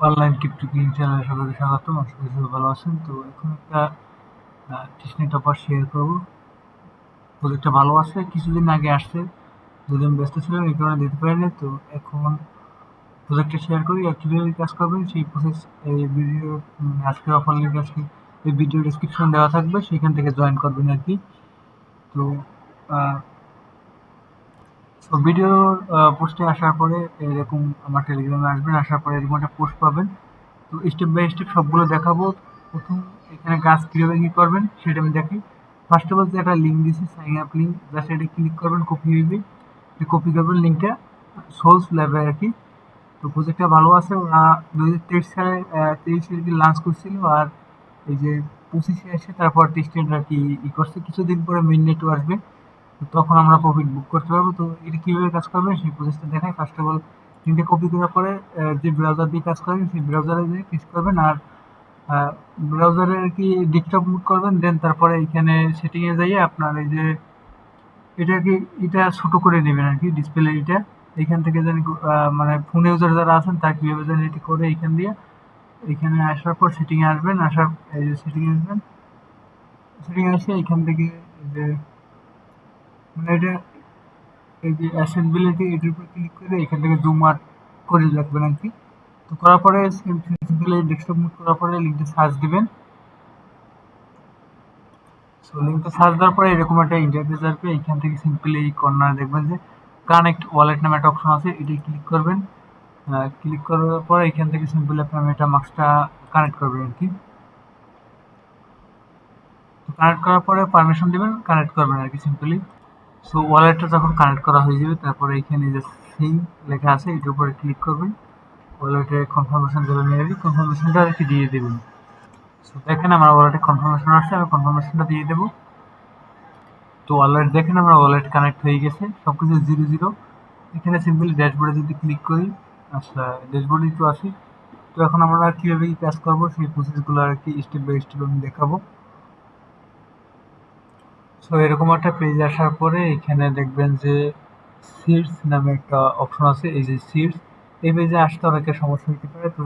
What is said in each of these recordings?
Online crypto king চ্যানেলে সবাইকে স্বাগতম। আশা করি সবাই ভালো আছেন। তো এখন একটা টিস্নি টপার শেয়ার করবো। প্রজেক্টটা ভালো আছে, কিছুদিন আগে আসছে, যদি আমি ব্যস্ত ছিলাম এই কারণে দিতে পারিনি। তো এখন প্রজেক্টটা শেয়ার করি আর কীভাবে কাজ করবেন সেই প্রসেস এই ভিডিও, আজকের অফার লিঙ্ক আজকে এই ভিডিও ডিসক্রিপশন দেওয়া থাকবে, সেখান থেকে জয়েন করবেন আর কি। তো ভিডিওর পোস্টে আসার পরে এরকম আমার টেলিগ্রামে আসবেন, আসার পরে এরকম একটা পোস্ট পাবেন। তো স্টেপ বাই স্টেপ সবগুলো দেখাবো। প্রথম এখানে কাজ কীভাবে কী করবেন সেটা আমি দেখি। ফার্স্ট অফ অল যে একটা লিঙ্ক দিয়েছি, সাইন আপ লিঙ্ক, জাস্ট এটা ক্লিক করবেন, কপি হইবে, কপি করবেন লিঙ্কটা সোলস ল্যাবে আর কি। তো প্রজেক্টটা ভালো আছে, ওরা 2023 সালে 23-এ কি লঞ্চ করছিল, আর এই যে 25-এ এসে তারপর টেস্টেড আর কি করছে। কিছুদিন পরে মেইন নেটও আসবে, তো তখন আমরা প্রফিট বুক করতে পারবো। তো এটা কীভাবে কাজ করবে সেই প্রসেসটা দেখায়। ফার্স্ট অফ অল লিঙ্কটা কপি করার পরে যে ব্রাউজার দিয়ে কাজ করেন সেই ব্রাউজারে গিয়ে ক্লিক করবেন, আর ব্রাউজারে আর কি ডেস্কটপ মুভ করবেন। দেন তারপরে এখানে সেটিংয়ে যাইয়ে আপনার এই যে এটাকে এটা ছোট করে নেবেন আর কি, ডিসপ্লে এটা এখান থেকে জানি মানে ফোন ইউজার যারা আছেন তার কীভাবে জানি এটি করে এখান দিয়ে এখানে আসার পর সেটিংয়ে আসবেন। আসার এই যে সেটিংয়ে আসবেন, সেটিংয়ে এসে এখান থেকে এই যে মানে এটা এই যে অ্যাসেম্বলিটি এটার উপর ক্লিক করে এখান থেকে জুম আউট করে রাখবেন আর কি। তো করার পরে সিম্পলি ডেস্কটপ মুভ করার পরে লিঙ্কটা সার্চ দিবেন। সো লিঙ্কটা সার্চ দেওয়ার পরে এরকম একটা ইন্টারফেস আসবে। এখান থেকে সিম্পলি এই কর্নারে দেখবেন যে কানেক্ট ওয়ালেট নামে একটা অপশন আছে, এটি ক্লিক করবেন। ক্লিক করার পরে এখান থেকে সিম্পলি আপনার মেটামাস্কটা কানেক্ট করবেন আর কি। তো কানেক্ট করার পরে পারমিশন দিবেন, কানেক্ট করবেন আর কি সিম্পলি। সো ওয়ালেটটা যখন কানেক্ট করা হয়ে যাবে তারপরে এখানে যে সিং লেখা আছে এটার উপরে ক্লিক করবেন। ওয়ালেটে কনফার্মেশন দেবেন, মেবি কনফার্মেশনটা আর কি দিয়ে দেবেন। সো দেখেন আমার ওয়ালেটে কনফার্মেশন আসছে, আমি কনফার্মেশনটা দিয়ে দেবো। তো ওয়ালেট দেখেন আমার ওয়ালেট কানেক্ট হয়ে গেছে, সব কিছু 0 0। এখানে সিম্পলি ড্যাশবোর্ডে যদি ক্লিক করি, আচ্ছা ড্যাশবোর্ডেই তো আসি। তো এখন আমরা কীভাবে কি কাজ করবো সেই প্রসেসগুলো আর কি স্টেপ বাই স্টেপ আমি দেখাবো। সো এরকম একটা পেজ আসার পরে এখানে দেখবেন যে সিডস নামে একটা অপশন আছে, এই যে সিডস। এই পেজে আসতে অনেকের সমস্যা হতে পারে, তো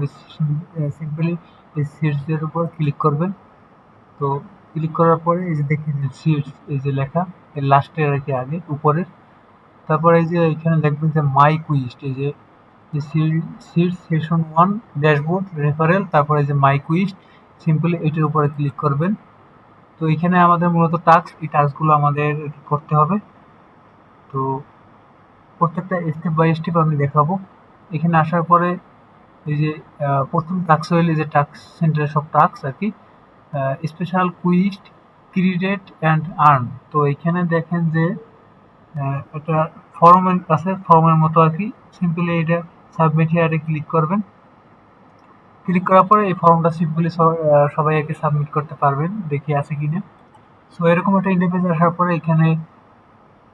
সিম্পলি এই সিডসের উপর ক্লিক করবেন। তো ক্লিক করার পরে এই যে দেখেন সিডস এই যে লেখা, এর লাস্টের আর কি আগে উপরের। তারপর এই যে এখানে দেখবেন যে মাই কুইস্ট, এই যে সিডস সেশন 1 ড্যাশবোর্ড রেফারেল, তারপরে এই যে মাই কুইস্ট, সিম্পলি এটার উপরে ক্লিক করবেন। তো এখানে আমাদের মূলত টাস্ক, এই টাস্কগুলো আমাদের করতে হবে। তো প্রত্যেকটা স্টেপ বাই স্টেপ আমি দেখাবো। এখানে আসার পরে এই যে প্রথম টাস্ক হইলে এই যে টাস্ক সেন্টারে সব টাস্ক আর কি, special quest create and earn. তো এখানে দেখেন যে একটা ফর্মের কাছে ফর্মের মতো আর কি, সিম্পলি এটা সাবমিট হিয়ারে ক্লিক করবেন। ক্লিক করার পরে এই ফর্মটা সিম্পলি সবাই আর কি সাবমিট করতে পারবেন, দেখি আছে কিনা। সো এরকম একটা ইন্টারফেস আসার পরে এখানে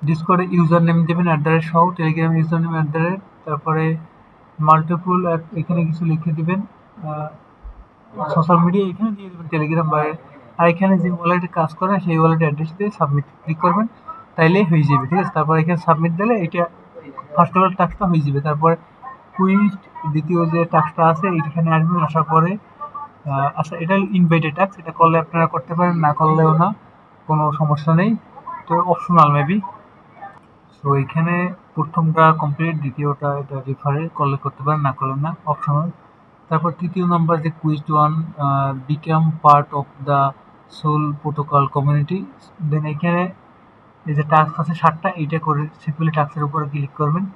ডিসকর্ডে ইউজার নেম দেবেন @ সহ, টেলিগ্রাম ইউজার নেম @, তারপরে মাল্টিপুল এখানে কিছু লিখে দিবেন, সোশ্যাল মিডিয়া এখানে দিয়ে দেবেন টেলিগ্রাম বা। আর এখানে যে ওয়ালেটে কাজ করেন সেই ওয়ালেট অ্যাড্রেস দিয়ে সাবমিট ক্লিক করবেন, তাইলেই হয়ে যাবে, ঠিক আছে। তারপর এখানে সাবমিট দিলে এটা ফার্স্ট অফ অল টাস্কটা হয়ে যাবে। তারপরে কুইস্ট দ্বিতীয় যে টাস্কটা আছে এইখানে আসবেন, আসার পরে আচ্ছা এটা ইনভাইটেড টাস্ক, এটা করলে আপনারা করতে পারেন, না করলেও না, কোনো সমস্যা নেই। তো অপশনাল মেবি। সো এখানে প্রথমটা কমপ্লিট, দ্বিতীয়টা এটা রেফারে করলে করতে পারেন, না করলে না, অপশনাল। তারপর তৃতীয় নম্বর যে quest one, become part of the Soul protocol community. Then এখানে এই যে টাস্ক আছে 7টা, এইটা করে সিম্পলি টাস্কের উপরে ক্লিক করবেন।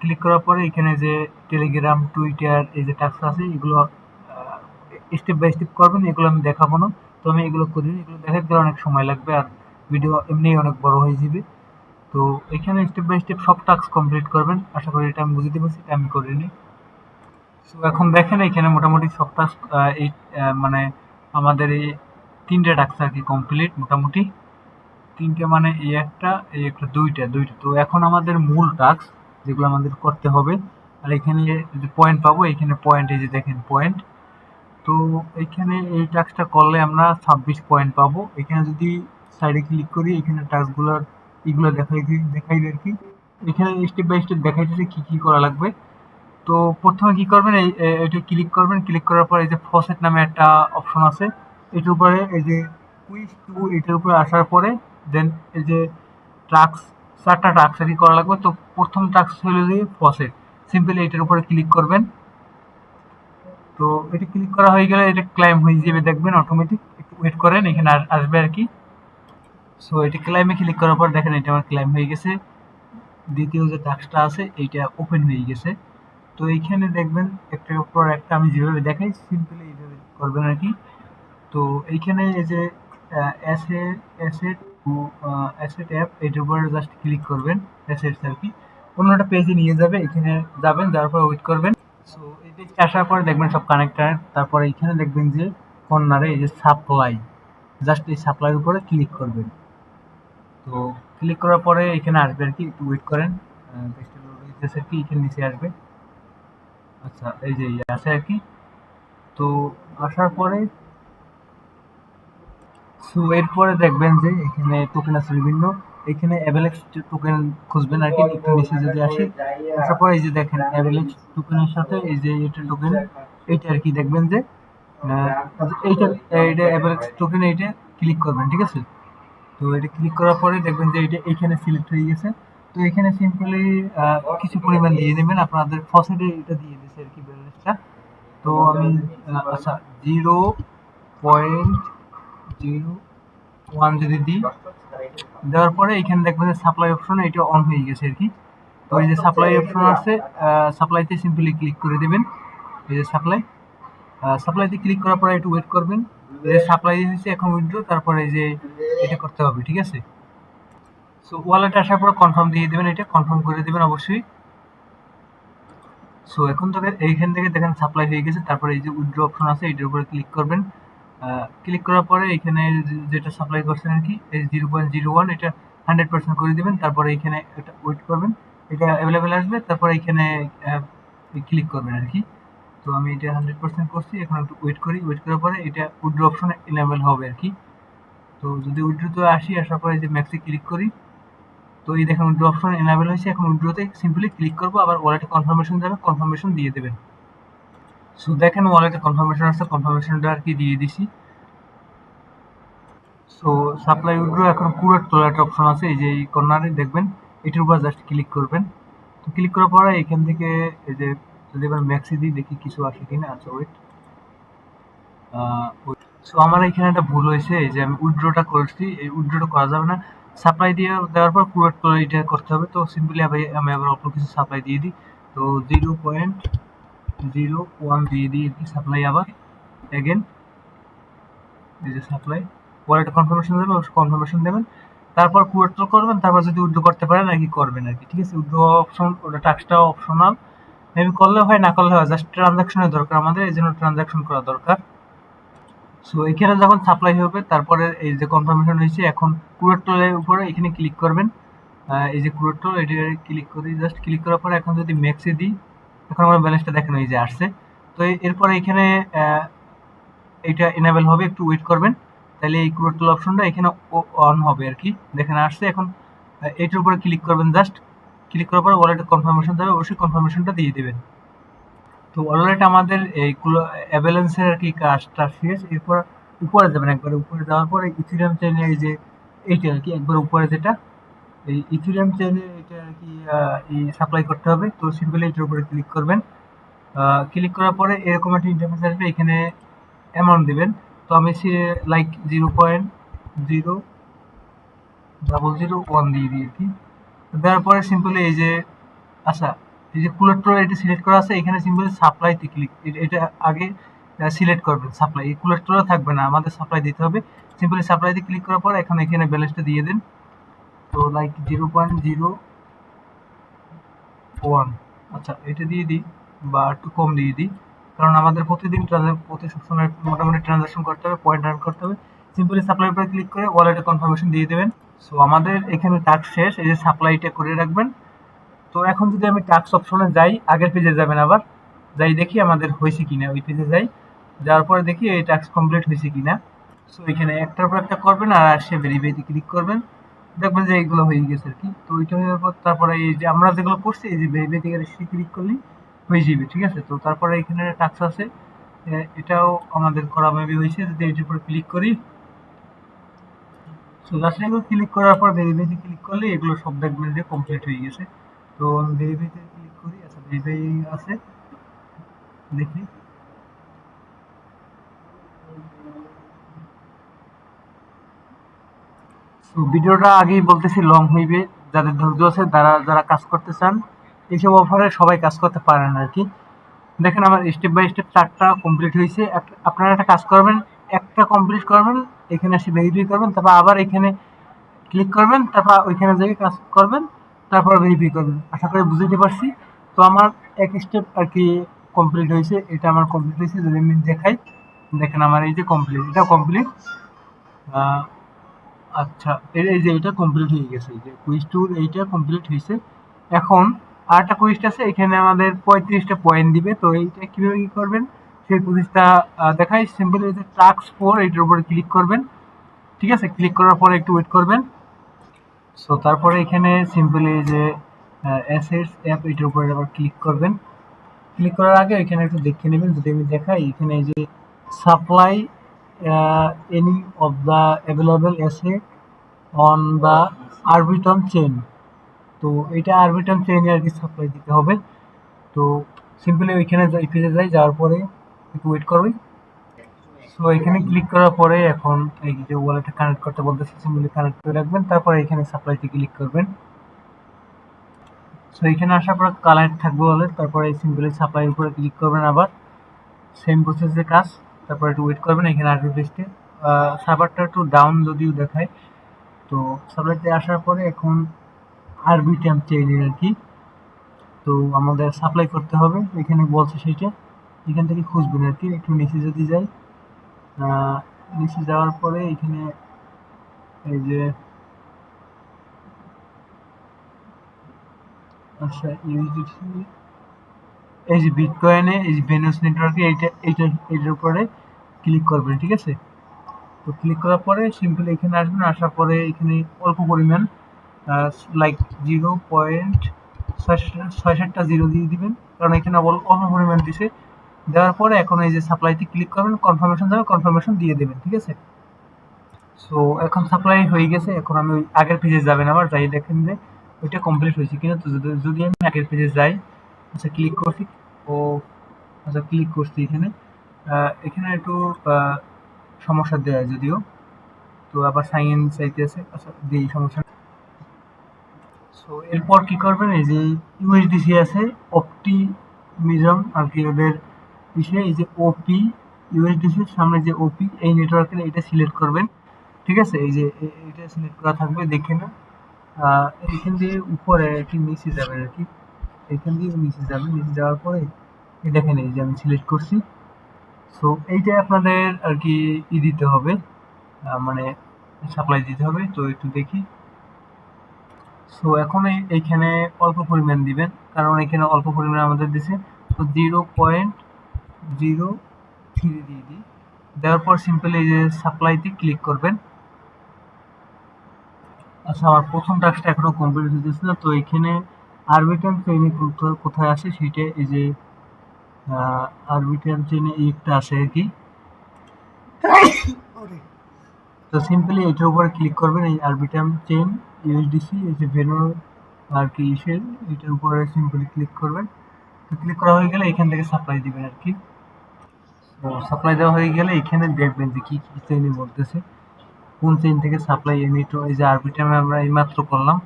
ক্লিক করার পরে এখানে যে টেলিগ্রাম টুইটার এই যে টাস্ক আছে এগুলো স্টেপ বাই স্টেপ করবেন, এগুলো আমি দেখাবো না। তো আমি এগুলো করি, এগুলো দেখাতে গেলে অনেক সময় লাগবে আর ভিডিও এমনিই অনেক বড় হয়ে যাবে। তো এখানে স্টেপ বাই স্টেপ সব টাস্ক কমপ্লিট করবেন, আশা করি এটা আমি বুঝতে পারছি, এটা আমি করিনি। সো এখন দেখেন এখানে মোটামুটি সব টাস্ক এই মানে আমাদের এই 3টে টাস্ক আর কি কমপ্লিট মোটামুটি। 3টে মানে এই একটা দুইটা। তো এখন আমাদের মূল টাস্ক যেগুলো আমাদের করতে হবে, আর এখানে যে পয়েন্ট পাবো, এখানে পয়েন্ট এই যে দেখেন পয়েন্ট। তো এইখানে এই টাস্কটা করলে আমরা 26 পয়েন্ট পাবো। এখানে যদি সাইডে ক্লিক করি এখানে টাস্কগুলোর এগুলো দেখাই আর কি। এখানে স্টেপ বাই স্টেপ দেখাইতেছে কি কি করা লাগবে। তো প্রথমে কি করবেন, এটা ক্লিক করবেন, ক্লিক করার পর এই যে ফসেট নামে একটা অপশন আছে, এটার উপরে এই যে কুইজ টু এটার উপরে আসার পরে দেন এই যে টাস্ক, 4টা টাস্ক আর কি করা লাগবে। তো প্রথম টাস্ক হলো যে ফসেট, সিম্পলি এটার উপরে ক্লিক করবেন। তো এটা ক্লিক করা হয়ে গেলে এটা ক্লাইম হয়ে যাবে দেখবেন অটোমেটিক, একটু ওয়েট করেন এখানে আসবে আর কি। সো এটা ক্লাইমে ক্লিক করার পর দেখেন এটা আমার ক্লাইম হয়ে গেছে, দ্বিতীয় যে টাস্কটা আছে এইটা ওপেন হয়ে গেছে। তো এইখানে দেখবেন একটার পর একটা আমি যেভাবে দেখাই সিম্পলি এইভাবে করবেন আর কি। তো এইখানে এই যে অ্যাসেট অ্যাসেট অ্যাসেট অ্যাপ এটার উপর জাস্ট ক্লিক করবেন, অ্যাসেটস আর কি অন্য একটা পেজে নিয়ে যাবে, এখানে যাবেন যাওয়ার পর ওয়েট করবেন। সো এই পেজটা আসার পরে দেখবেন সব কানেক্টেড, তারপরে এইখানে দেখবেন যে কর্নারে এই যে সাপ্লাই, জাস্ট এই সাপ্লাইয়ের উপরে ক্লিক করবেন। তো ক্লিক করার পরে এখানে আসবে আর কি, একটু ওয়েট করেন, পেজটা লোড হইতেছে আর কি, এখানে নিচে আসবে। আচ্ছা এই যে আছে আর কি। তো আসার পরে সো এরপরে দেখবেন যে এখানে টোকেন আছে বিভিন্ন, এখানে অ্যাভেলেক্স টোকেন খুঁজবেন আর কি, একটু নিচে যদি আসি, আসার পরে এই যে দেখেন অ্যাভেলেক্স টোকেনের সাথে এই যে এটা টোকেন, এইটা আর কি দেখবেন যে এইটা এইটা অ্যাভেলেক্স টোকেন, এইটা ক্লিক করবেন, ঠিক আছে। তো এটা ক্লিক করার পরে দেখবেন যে এটা এখানে সিলেক্ট হয়ে গেছে। তো এখানে সিম্পলি কিছু পরিমাণ দিয়ে দেবেন, আপনাদের ফসেটে এটা দিয়ে দিয়েছে আর কি ব্যালেন্সটা। তো আমি আচ্ছা 0.01 যদি দিই, দেওয়ার পরে এখানে দেখবেন যে সাপ্লাই অপশন এটা অন হয়ে গেছে আর কি। তো এই যে সাপ্লাই অপশন আছে, সাপ্লাইতে সিম্পলি ক্লিক করে দিবেন, এই যে সাপ্লাই, সাপ্লাইতে ক্লিক করার পরে একটু ওয়েট করবেন। এই যে সাপ্লাই হয়েছে এখন উইথড্র, তারপরে এই যে এটা করতে হবে, ঠিক আছে। সো ওয়ালেটে আসার পর কনফার্ম দিয়ে দিবেন, এটা কনফার্ম করে দিবেন অবশ্যই। সো এখন তো এইখান থেকে দেখেন সাপ্লাই হয়ে গেছে, তারপরে এই যে উইথড্র অপশন আছে এটার উপরে ক্লিক করবেন। ক্লিক করার পরে এখানে যেটা সাপ্লাই করছেন আর কি এই 0.01 এটা 100% করে দিবেন, তারপরে এখানে এটা ওয়েট করবেন, এটা অ্যাভেলেবেল আসবে, তারপরে এখানে ক্লিক করবেন আর কি। তো আমি এটা 100% করছি, এখন একটু ওয়েট করি, ওয়েট করার পরে এটা উইথড্র অপশন এনেবল হবে আর কি। তো যদি উইথড্রতে আসি, আসার পরে যে ম্যাক্সে ক্লিক করি, তো এই দেখেন উইথড্র অপশন এনেবল হয়েছে, এখন উইথড্রতে সিম্পলি ক্লিক করবো, আবার ওয়ালেটে কনফার্মেশন যাবে, কনফার্মেশন দিয়ে দেবেন। সো দেখেন ওয়ালেটে কনফার্মেশন আসছে, কনফার্মেশনটা আর কি দিয়ে দিছি। সো সাপ্লাই উইথড্র এখন কুরেট তোলার একটা অপশন আছে, এই যে এই কর্নারে দেখবেন, এটার উপর জাস্ট ক্লিক করবেন। তো ক্লিক করার পরে এখান থেকে এই যে যদি এবার ম্যাক্সি দিই দেখি কিছু আসে কিনা। আচ্ছা ওয়েট, সো আমার এখানে একটা ভুল হয়েছে, এই যে আমি উইথড্রটা করছি, এই উইথড্রটা করা যাবে না, সাপ্লাই দিয়ে দেওয়ার পর কুরেট তোলা এটা করতে হবে। তো সিম্পলি আমি আবার অল্প কিছু সাপ্লাই দিয়ে দিই, তো 0.01 দিয়ে দিই আর কি সাপ্লাই, আবার এগেন এই যে সাপ্লাই, ওয়ালেট কনফার্মেশন দেবেন, অবশ্যই কনফার্মেশন দেবেন, তারপর কুয়েট্রো করবেন, তারপর যদি উইথড্র করতে পারেন আর কি করবেন আর কি, ঠিক আছে। উইথড্র অপশন, ওটা টাস্কটা অপশনাল, মেবি করলে হয় না করলে হয়, জাস্ট ট্রানজাকশনের দরকার আমাদের, এই জন্য ট্রানজাকশন করা দরকার। সো এখানে যখন সাপ্লাই হবে তারপরে এই যে কনফার্মেশন হয়েছে, এখন কুয়েট্রোলের উপরে এখানে ক্লিক করবেন, এই যে কুয়েট্রো এটা ক্লিক করি, জাস্ট ক্লিক করার পরে এখন যদি ম্যাক্সে দিই, এখন আমার ব্যালেন্সটা দেখেন এই যে আসছে। তো এরপরে এখানে এটা এনেবল হবে, একটু ওয়েট করবেন, তাহলে এই কুয়েট্রো অপশনটা এখানে অন হবে আর কি, দেখেন আসছে। এখন এটার উপরে ক্লিক করবেন, জাস্ট ক্লিক করার পরে ওয়ালেটে কনফার্মেশন যাবে, অবশ্যই কনফার্মেশনটা দিয়ে দেবেন। তো ওয়ালেটে আমাদের এইগুলো অ্যাভেলেন্সের আর কি কাজটা শেষ। এরপর উপরে যাবেন, একবারে উপরে যাওয়ার পরে ইথিরিয়াম চেইনে এই যে এইটা আর কি একবার উপরে যেটা এই ইথিরিয়াম চেইনে এটা আর কি এই সাপ্লাই করতে হবে। তো সিম্পলি এটার উপরে ক্লিক করবেন, ক্লিক করার পরে এরকম একটা ইন্টারফেস আসবে, এখানে অ্যামাউন্ট দিবেন। তো আমি লাইক 0.0001 দিয়ে দিই আর কি। দেওয়ার পরে সিম্পলি এই যে আচ্ছা এই যে কুলেক্টর এটা সিলেক্ট করা আছে, এখানে সিম্পলি সাপ্লাইতে ক্লিক, এটা আগে সিলেক্ট করবেন সাপ্লাই, এই কুলেক্টরে থাকবে না, আমাদের সাপ্লাই দিতে হবে। সিম্পলি সাপ্লাইতে ক্লিক করার পর এখন এখানে ব্যালেন্সটা দিয়ে দেন, তো লাইক 0.01, আচ্ছা এটা দিয়ে দিই বা একটু কম দিয়ে দিই, কারণ আমাদের প্রতিদিন প্রতি সবসময় মোটামুটি ট্রানজাকশন করতে হবে, পয়েন্ট আর্ন করতে হবে। সিম্পলি সাপ্লাই উপরে ক্লিক করে ওয়ালেটে কনফার্মেশন দিয়ে দেবেন। সো আমাদের এখানে টাস্ক শেষ, এই যে সাপ্লাইটা করে রাখবেন। তো এখন যদি আমি টাস্ক অপশনে যাই, আগের পেজে যাবেন, আবার যাই দেখি আমাদের হয়েছে কিনা, ওই পেজে যাই, যাওয়ার পরে দেখি এই টাস্ক কমপ্লিট হয়েছে কিনা। সো এখানে একটার পর একটা করবেন আর আসে ভেরিফাইতে ক্লিক করবেন, দেখবেন যে এইগুলো হয়ে গেছে আর কি। তো ওইটা হয়ে যাওয়ার পর তারপরে এই যে আমরা যেগুলো করছি এই যে ভেরিফাই থেকে ক্লিক করলি হয়ে যাবে, ঠিক আছে। তো তারপরে এখানে টাস্ক আছে, এটাও আমাদের করা মেবি হয়েছে। যদি এটার উপরে ক্লিক করি, সো জাস্ট এগুলো ক্লিক করার পর ভেরিফাইতে ক্লিক করলে এগুলো সব দেখবেন যে কমপ্লিট হয়ে গেছে। তো আমি ভেরিফাইতে ক্লিক করি, আচ্ছা ভেরিফাই আছে, দেখি। তো ভিডিওটা আগেই বলতেছি লং হইবে, যাদের ধৈর্য আছে তারা যারা কাজ করতে চান এইসব অফারে সবাই কাজ করতে পারেন আর কি। দেখেন আমার স্টেপ বাই স্টেপ 4টা কমপ্লিট হয়েছে। আপনারা একটা কাজ করবেন, একটা কমপ্লিট করবেন, এখানে এসে ভেরিফাই করবেন, তারপর আবার এখানে ক্লিক করবেন, তারপর ওইখানে যেয়ে কাজ করবেন, তারপর ভেরিফাই করবেন। আশা করি বুঝতে পারছি। তো আমার এক স্টেপ আর কি কমপ্লিট হয়েছে, এটা আমার কমপ্লিট হয়েছে। যদি আমি দেখাই, দেখেন আমার এই যে কমপ্লিট, এটা কমপ্লিট। আচ্ছা, এই যে এটা কমপ্লিট হয়ে গেছে, এই যে কুইজ ট্যুর এইটা কমপ্লিট হয়েছে। এখন আরেকটা কুইজ আছে, এখানে আমাদের 35টা পয়েন্ট দিবে। তো এইটা কিভাবে কি করবেন সেই কুইজটা দেখাই। সিম্পল এই যে টাস্ক 4 এইটার উপরে ক্লিক করবেন, ঠিক আছে। ক্লিক করার পরে একটু ওয়েট করবেন। সো তারপরে এখানে সিম্পলি এই যে অ্যাসেটস অ্যাপ এটার উপরে আবার ক্লিক করবেন। ক্লিক করার আগে এখানে একটু দেখে নেবেন। যদি আমি দেখাই, এখানে এই যে supply any of the available asset on the Arbitrum chain. তো এটা আরবিট্রাম চেইনে আর কি সাপ্লাই দিতে হবে। তো সিম্পলি ওইখানে যাই, পেজে যাই, যাওয়ার পরে একটু ওয়েট করবে। সো এখানে ক্লিক করার পরে এখন এই যে ওয়ালেটে কানেক্ট করতে বলতেছে, সিম্পলি কানেক্ট করে রাখবেন। তারপরে এখানে সাপ্লাইতে ক্লিক করবেন। সো এখানে আসার পর কানেক্ট থাকবে ওয়ালেট, তারপরে সিম্পলি সাপ্লাই উপরে ক্লিক করবেন, আবার সেম প্রসেসে কাজ। তারপরে একটু ওয়েট করবেন, এখানে আসবে পেজটি। সার্ভারটা একটু ডাউন যদিও দেখায়। তো সাপ্লাইতে আসার পরে এখন আরবিট্রাম চেইনের আর কি তো আমাদের সাপ্লাই করতে হবে, এখানে বলছে সেইটা। এখান থেকে খুঁজবেন আর কি। একটু নিচে যদি যাই, নিচে যাওয়ার পরে এখানে এই যে আচ্ছা ইউএসডিটি, এই যে বিটকয়েনে এই যে ভেনুস নেটওয়ার্কে এইটার উপরে ক্লিক করবেন, ঠিক আছে। তো ক্লিক করার পরে সিম্পলি এখানে আসবেন। আসার পরে এখানে অল্প পরিমাণ লাইক 0.67টা জিরো দিয়ে দিবেন, কারণ এখানে অল্প পরিমাণ দিছে। দেওয়ার পরে এখন এই যে সাপ্লাইতে ক্লিক করবেন, কনফার্মেশন যাবে, কনফার্মেশন দিয়ে দেবেন, ঠিক আছে। সো এখন সাপ্লাই হয়ে গেছে। এখন আমি ওই আগের পেজে যাবেন, আবার যাই দেখেন যে ওইটা কমপ্লিট হয়েছে কিনা। তো যদি আমি আগের পেজে যাই, আচ্ছা ক্লিক করছি, ও আচ্ছা ক্লিক করছি এখানে। এখানে একটু সমস্যা দেয় যদিও। তো আবার সাইন ইন চাইতেছে, আচ্ছা দিই, সমস্যা। সো এরপর কি করবেন, এই যে ইউএসডিসি আছে, অপটিমিজম আর কি ওদের বিষয়ে, এই যে ওপি ইউএসডিসির সামনে যে ওপি এই নেটওয়ার্কের এটা সিলেক্ট করবেন, ঠিক আছে। এই যে এটা সিলেক্ট করা থাকবে, দেখে না। এইখান দিয়ে উপরে একটু নিচে যাবেন আর কি, এইখান দিয়ে নিচে যাবেন। নিচে যাওয়ার পরে এই দেখেন এই যে আমি সিলেক্ট করছি। সো এইটা আপনাদের আর কি দিতে হবে, মানে সাপ্লাই দিতে হবে। তো একটু দেখি। সো এখন এইখানে অল্প পরিমাণ দিবেন, কারণ এখানে অল্প পরিমাণ আমাদের দিছে। তো 0.03 দিয়ে দিই। দেওয়ার পর সিম্পলি এই যে সাপ্লাইতে ক্লিক করবেন। আচ্ছা আমার প্রথম টাস্কটা এখনো কমপ্লিট হতেছে না। তো এখানে আরবিট্রাম চেইনে কোথায় আসে সেটা, এই যে আরবিট্রাম চেইনে একটা আসে আর কি। তো সিম্পলি এটার উপরে ক্লিক করবেন, এই আরবিট্রাম চেইন ইউএসডিসি এই যে ভেনু আর কি ইসের, এটার উপরে সিম্পলি ক্লিক করবেন। তো ক্লিক করা হয়ে গেলে এখান থেকে সাপ্লাই দিবেন আর কি। তো সাপ্লাই দেওয়া হয়ে গেলে এখানে দেখবেন যে কি কি চেইনে বলতেছে, কোন চেইন থেকে সাপ্লাই এমিটো। এই যে আরবিট্রামে আমরা এইমাত্র করলাম,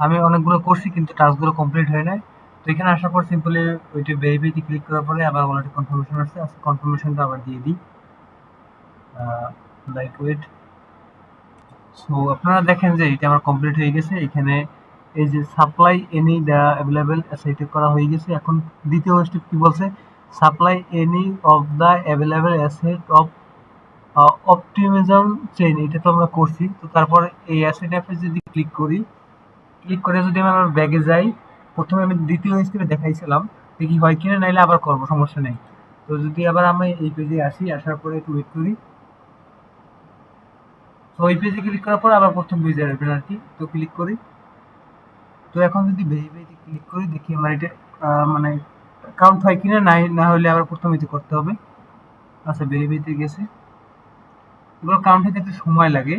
আমি অনেকগুলো করছি কিন্তু টাস্কগুলো কমপ্লিট হয় নাই। তো এখানে আসার পর সিম্পলি ওইটা ভেরিফাইতে ক্লিক করার পরে আবার ওয়ালেটে কনফার্মেশন আসছে, আজকে কনফার্মেশনটা আবার দিয়ে দিই, লাইক ওয়েট। সো আপনারা দেখেন যে এটা আমার কমপ্লিট হয়ে গেছে। এখানে এই যে সাপ্লাই এনি দ্য অ্যাভেলেবেল সেটা করা হয়ে গেছে। এখন দ্বিতীয় স্টেপ কি বলছে, supply any of the available asset of optimism chain, এটা তো আমরা করছি। তো তারপরে এই অ্যাসেট অ্যাপে যদি ক্লিক করি, ক্লিক করে যদি আমি আমার ব্যাগে যাই, প্রথমে আমি দ্বিতীয় স্টেপে দেখাইছিলাম, দেখি হয় কিনা, নাইলে আবার করবো, সমস্যা নেই। তো যদি আবার আমি এই পেজে আসি, আসার পরে একটু ওয়েট করি। তো এই পেজে ক্লিক করার পর আবার প্রথম পেজে আসবেন আর কি। তো ক্লিক করি। তো এখন যদি ভেরিফাইতে ক্লিক করি, দেখি আমার এটা মানে কাউন্ট হয় কিনা, না হলে আবার প্রথম এতে করতে হবে। আচ্ছা ভেরিফাইতে গেছে, এগুলো কাউন্ট হতে একটু সময় লাগে,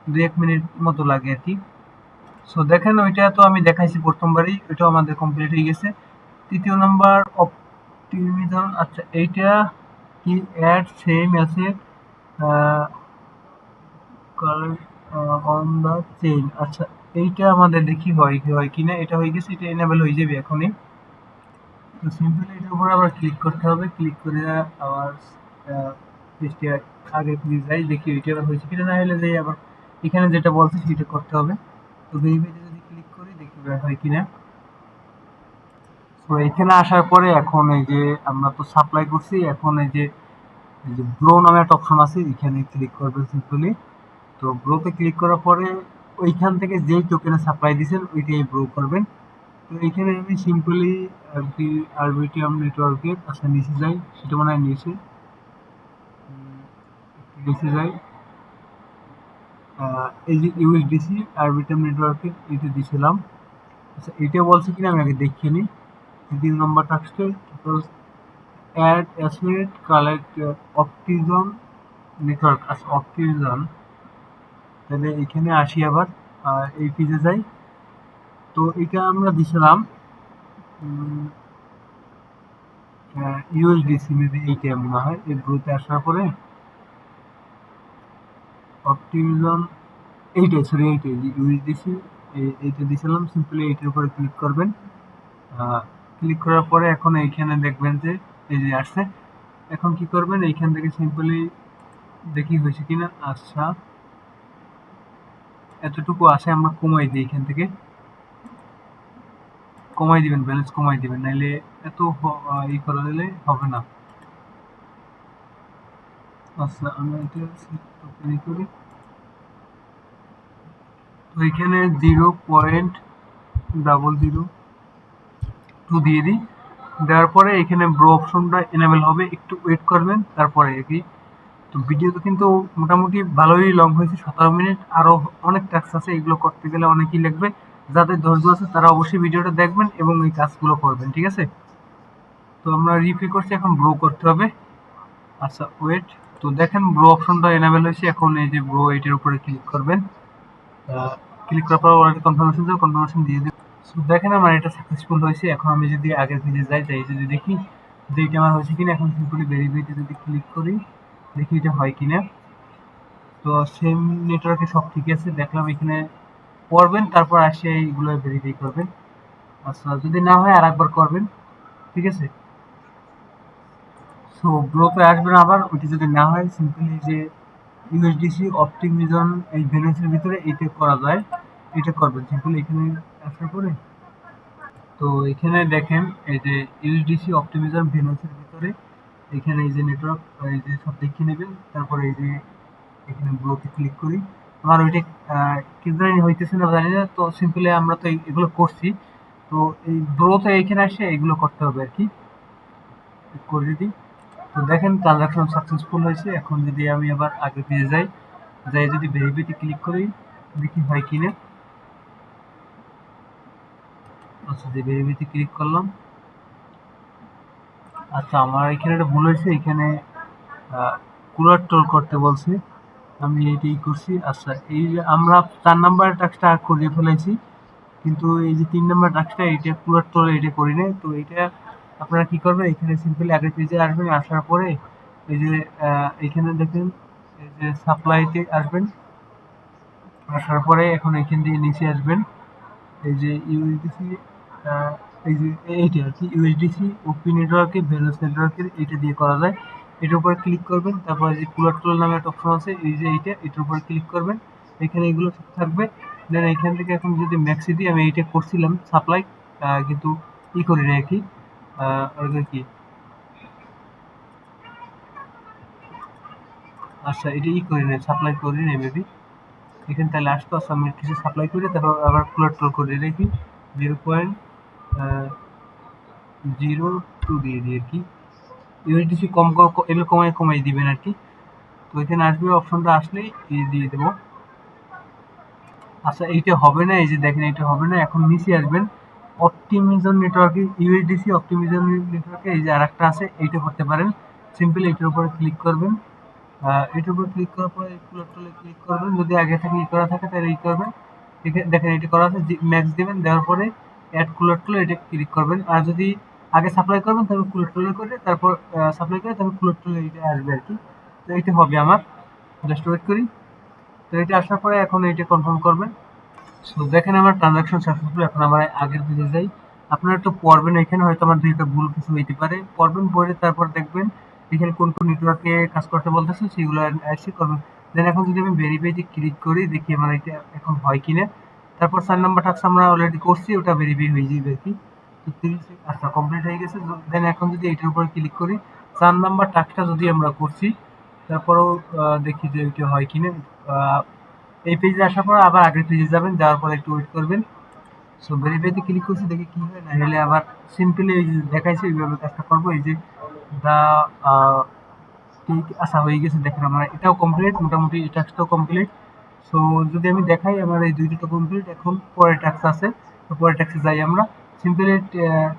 2-1 মিনিট মতো লাগে আর কি। সো দেখেন ওইটা তো আমি দেখাইছি প্রথমবারই, ওইটাও আমাদের কমপ্লিট হয়ে গেছে। তৃতীয় নাম্বার অপটিমিজম, আচ্ছা এইটা কি অ্যাড সেম আছে অন দা চেইন। আচ্ছা এইটা আমাদের দেখি হয় কি হয় কিনা, এটা হয়ে গেছে, এটা এনেবল হয়ে যাবে এখনই। তো সিম্পলি এটার উপর আবার ক্লিক করতে হবে, ক্লিক করে আবার পেজটি আগে পেজে যাই, দেখি এটা হয়েছে কিনা, না হলে যাই আবার এখানে যেটা বলছে সেটা করতে হবে। তো ভেরিফাইতে যদি ক্লিক করি দেখি হয় কিনা। তো এখানে আসার পরে এখন এই যে আমরা তো সাপ্লাই করছি, এখন এই যে ব্রো নামে একটা অপশন আছে, এখানে ক্লিক করবেন সিম্পলি। তো ব্রোতে ক্লিক করার পরে ওইখান থেকে যেই টোকেনে সাপ্লাই দিয়েছেন ওইটাই ব্রো করবেন। তো এখানে আমি সিম্পলি আরবিটিএম নেটওয়ার্কের, আচ্ছা নিচে যাই, সেটা মনে হয় নিচে যাই, এই যে ইউএসডিসি আরবিটিএম নেটওয়ার্কের এটা দিয়েছিলাম। আচ্ছা এটা বলছে কিনা আমি আগে দেখিয়ে নিই। 3 নম্বর টাস্কে অ্যাড অ্যাসোসিয়েট কালেক্ট অপটিজম নেটওয়ার্ক, আচ্ছা অপটিজম, তাহলে এখানে আসি আবার এই পেজে যাই। তো এটা আমরা দিছিলাম ইউএসডিসি, মেবি এইটা মনে হয়। এই গ্রুপে আসার পরে অপটিমিজম এইটাই, সরি এইটাই ইউএসডিসি, এইটা দিছিলাম। সিম্পলি এইটার উপরে ক্লিক করবেন। ক্লিক করার পরে এখন এইখানে দেখবেন যে এই যে আসছে। এখন কি করবেন, এইখান থেকে সিম্পলি দেখি হয়েছে কিনা। আচ্ছা এতটুকু আসে, আমরা কমাই দিই, এখান থেকে কমাই দিবেন, ব্যালেন্স কমাই দিবেন, নাইলে এত ই করে দিলে হবে না। আচ্ছা আমি এটা করি, তো এখানে 0.002 দিয়ে দিই। দেওয়ার পরে এখানে ব্রো অপশনটা এনেবল হবে, একটু ওয়েট করবেন, তারপরে কি। তো ভিডিওটা কিন্তু মোটামুটি ভালোই লং হয়েছে, 17 মিনিট। আরও অনেক টাস্ক আছে, এগুলো করতে গেলে অনেকই লাগবে। যাদের ধৈর্য আছে তারা অবশ্যই ভিডিওটা দেখবেন এবং এই কাজগুলো করবেন, ঠিক আছে। তো আমরা রিপ্লে করছি, এখন ব্রো করতে হবে। আচ্ছা ওয়েট, তো দেখেন ব্রো অপশনটা এনেবল হয়েছে। এখন এই যে ব্রো এইটার উপরে ক্লিক করবেন, ক্লিক করার পর অলরেডি কনফার্মেশন দিয়ে দেবেন। সো দেখেন আমার এটা সাকসেসফুল হয়েছে। এখন আমি যদি আগের পেজে যাই যদি দেখি যে এটা আমার হয়েছে কিনা, এখন সিম্পলি ভেরিফাইতে যদি ক্লিক করি দেখি এটা হয় কিনা। তো সেম নেটওয়ার্কে সব ঠিক আছে, দেখলাম এখানে করবেন, তারপর আসে এইগুলো ভেরিফাই করবেন। আচ্ছা যদি না হয় আর একবার করবেন, ঠিক আছে। সো ব্রোতে আসবেন আবার, ওইটা যদি না হয় সিম্পলি যে ইউএসডিসি অপটিমিজম এই ভ্যালুসের ভিতরে এইটা করা যায়, এটা করবেন সিম্পলি এখানে আসার পরে। তো এখানে দেখেন এই যে ইউএসডিসি অপটিমিজম ভ্যালুসের ভিতরে এখানে এই যে নেটওয়ার্ক, এই যে সব দেখে নেবেন, তারপরে এই যে এখানে ব্লকে ক্লিক করি। আমার ওইটা কি জানি হইতেছে না, জানি না। তো সিম্পলি আমরা তো এগুলো করছি, তো এই ব্রোতে এখানে আসে এগুলো করতে হবে আর কি, করে দিই। তো দেখেন ট্রানজাকশন সাকসেসফুল হয়েছে। এখন যদি আমি আবার আগে পেয়ে যাই যদি ভেরিফাইতে ক্লিক করি দেখি হয় কিনা। আচ্ছা যে ভেরিফাইতে ক্লিক করলাম, আচ্ছা আমার এখানে একটা ভুল হয়েছে, এখানে কুলার টোল করতে বলছে, আমি এইটাই করছি। আচ্ছা এই যে আমরা 4 নাম্বার টাস্কটা করে ফেলেছি, কিন্তু এই যে 3 নাম্বার টাস্কটা এইটা কুলার টোল এটা করি নাই। তো এটা আপনারা কি করবেন, এখানে সিম্পলি আগের পেজে আসবেন, আসার পরে এই যে এখানে দেখেন এই যে সাপ্লাইতে আসবেন, আসার পরে এখন এখান দিয়ে নিচে আসবেন, এই যে ইউএসডিসি, এই যে এইটা আর কি ইউএসডিসি ওপি নেটওয়ার্কে ভেলোস নেটওয়ার্কের এইটা দিয়ে করা যায়। এটার উপরে ক্লিক করবেন, তারপর যে কুলার টোল নামে একটা অপশন আছে, এই যে এটার উপরে ক্লিক করবেন, এখানে এগুলো সব থাকবে। দেন এখান থেকে এখন যদি ম্যাক্সি দিই, আমি এইটা করছিলাম সাপ্লাই, কিন্তু ই করি না আর কি, ওটা কি, আচ্ছা এটা ই করি না, সাপ্লাই করি না মেবি। এখানে তাহলে আসতো, আচ্ছা আমি কিছু সাপ্লাই করে তারপর আবার কুলার টোল করে রাখি 0.02 দিয়ে দিই আর কি। ইউএসডিসি এগুলো কমাই দিবেন আর কি। তো এখানে আসবে, অপশনটা আসলেই দিয়ে দেবো। আচ্ছা এইটা হবে না, এই যে দেখেন এটা হবে না। এখন নিচে আসবেন, অপটিমিজম নেটওয়ার্কে ইউএসডিসি অপটিমিজম নেটওয়ার্কে এই যে আরেকটা আছে, এইটা করতে পারেন। সিম্পলি এটার উপরে ক্লিক করবেন। এটার উপর ক্লিক করার পরে কুলার টুলে ক্লিক করবেন। যদি আগে থেকে ই করা থাকে তাহলে ই করবেন। দেখেন এটা করা আছে, ম্যাক্স দিবেন, দেওয়ার পরে অ্যাড কুলার টুলে এটা ক্লিক করবেন। আর যদি আগে সাপ্লাই করবেন তারপর কুলার টুলে করে তারপর সাপ্লাই করে তারপর কুলার টুলে এটা আসবে আর কি। তো এইটা হবে আমার। জাস্ট ওয়েট করি। তো এটা আসার পরে এখন এইটা কনফার্ম করবেন। সো দেখেন আমার ট্রানজাকশন সাকসেসফুল। এখন আমরা আগের পেজে যাই। আপনারা একটু পড়বেন, এখানে হয়তো আমার দুইটা ভুল কিছু হইতে পারে। পড়বেন, পড়ে তারপর দেখবেন এখানে কোন কোন নেটওয়ার্কে কাজ করতে বলতেছে সেগুলো এসে করবেন। দেন এখন যদি আমি ভেরিফাইতে ক্লিক করি, দেখি আমার এটা এখন হয় কিনা। তারপর 4 নাম্বার টাস্ক আমরা অলরেডি করছি, ওটা ভেরিফাই হয়ে যাবে আর কি। তো 30 আচ্ছা কমপ্লিট হয়ে গেছে। দেন এখন যদি এটার উপর ক্লিক করি, 4 নাম্বার টাস্কটা যদি আমরা করছি, তারপরেও দেখি যে এটা হয় কিনা। এই পেজে আসার পর আবার আগের পেজে যাবেন, যাওয়ার পর একটু ওয়েট করবেন। সো ভেরিফাইতে ক্লিক করছি, দেখি কি হয়। না হলে আবার সিম্পলি এই যে দেখাইছে এইভাবে কাজটা করবো। এই যে দা ঠিক আচ্ছা হয়ে গেছে। দেখেন আমার এটাও কমপ্লিট, মোটামুটি এই টাস্কটাও কমপ্লিট। সো যদি আমি দেখাই আমার এই দুইটা তো কমপ্লিট, এখন পরের টাস্ক আছে। তো পরের টাস্কে যাই আমরা। সিম্পলি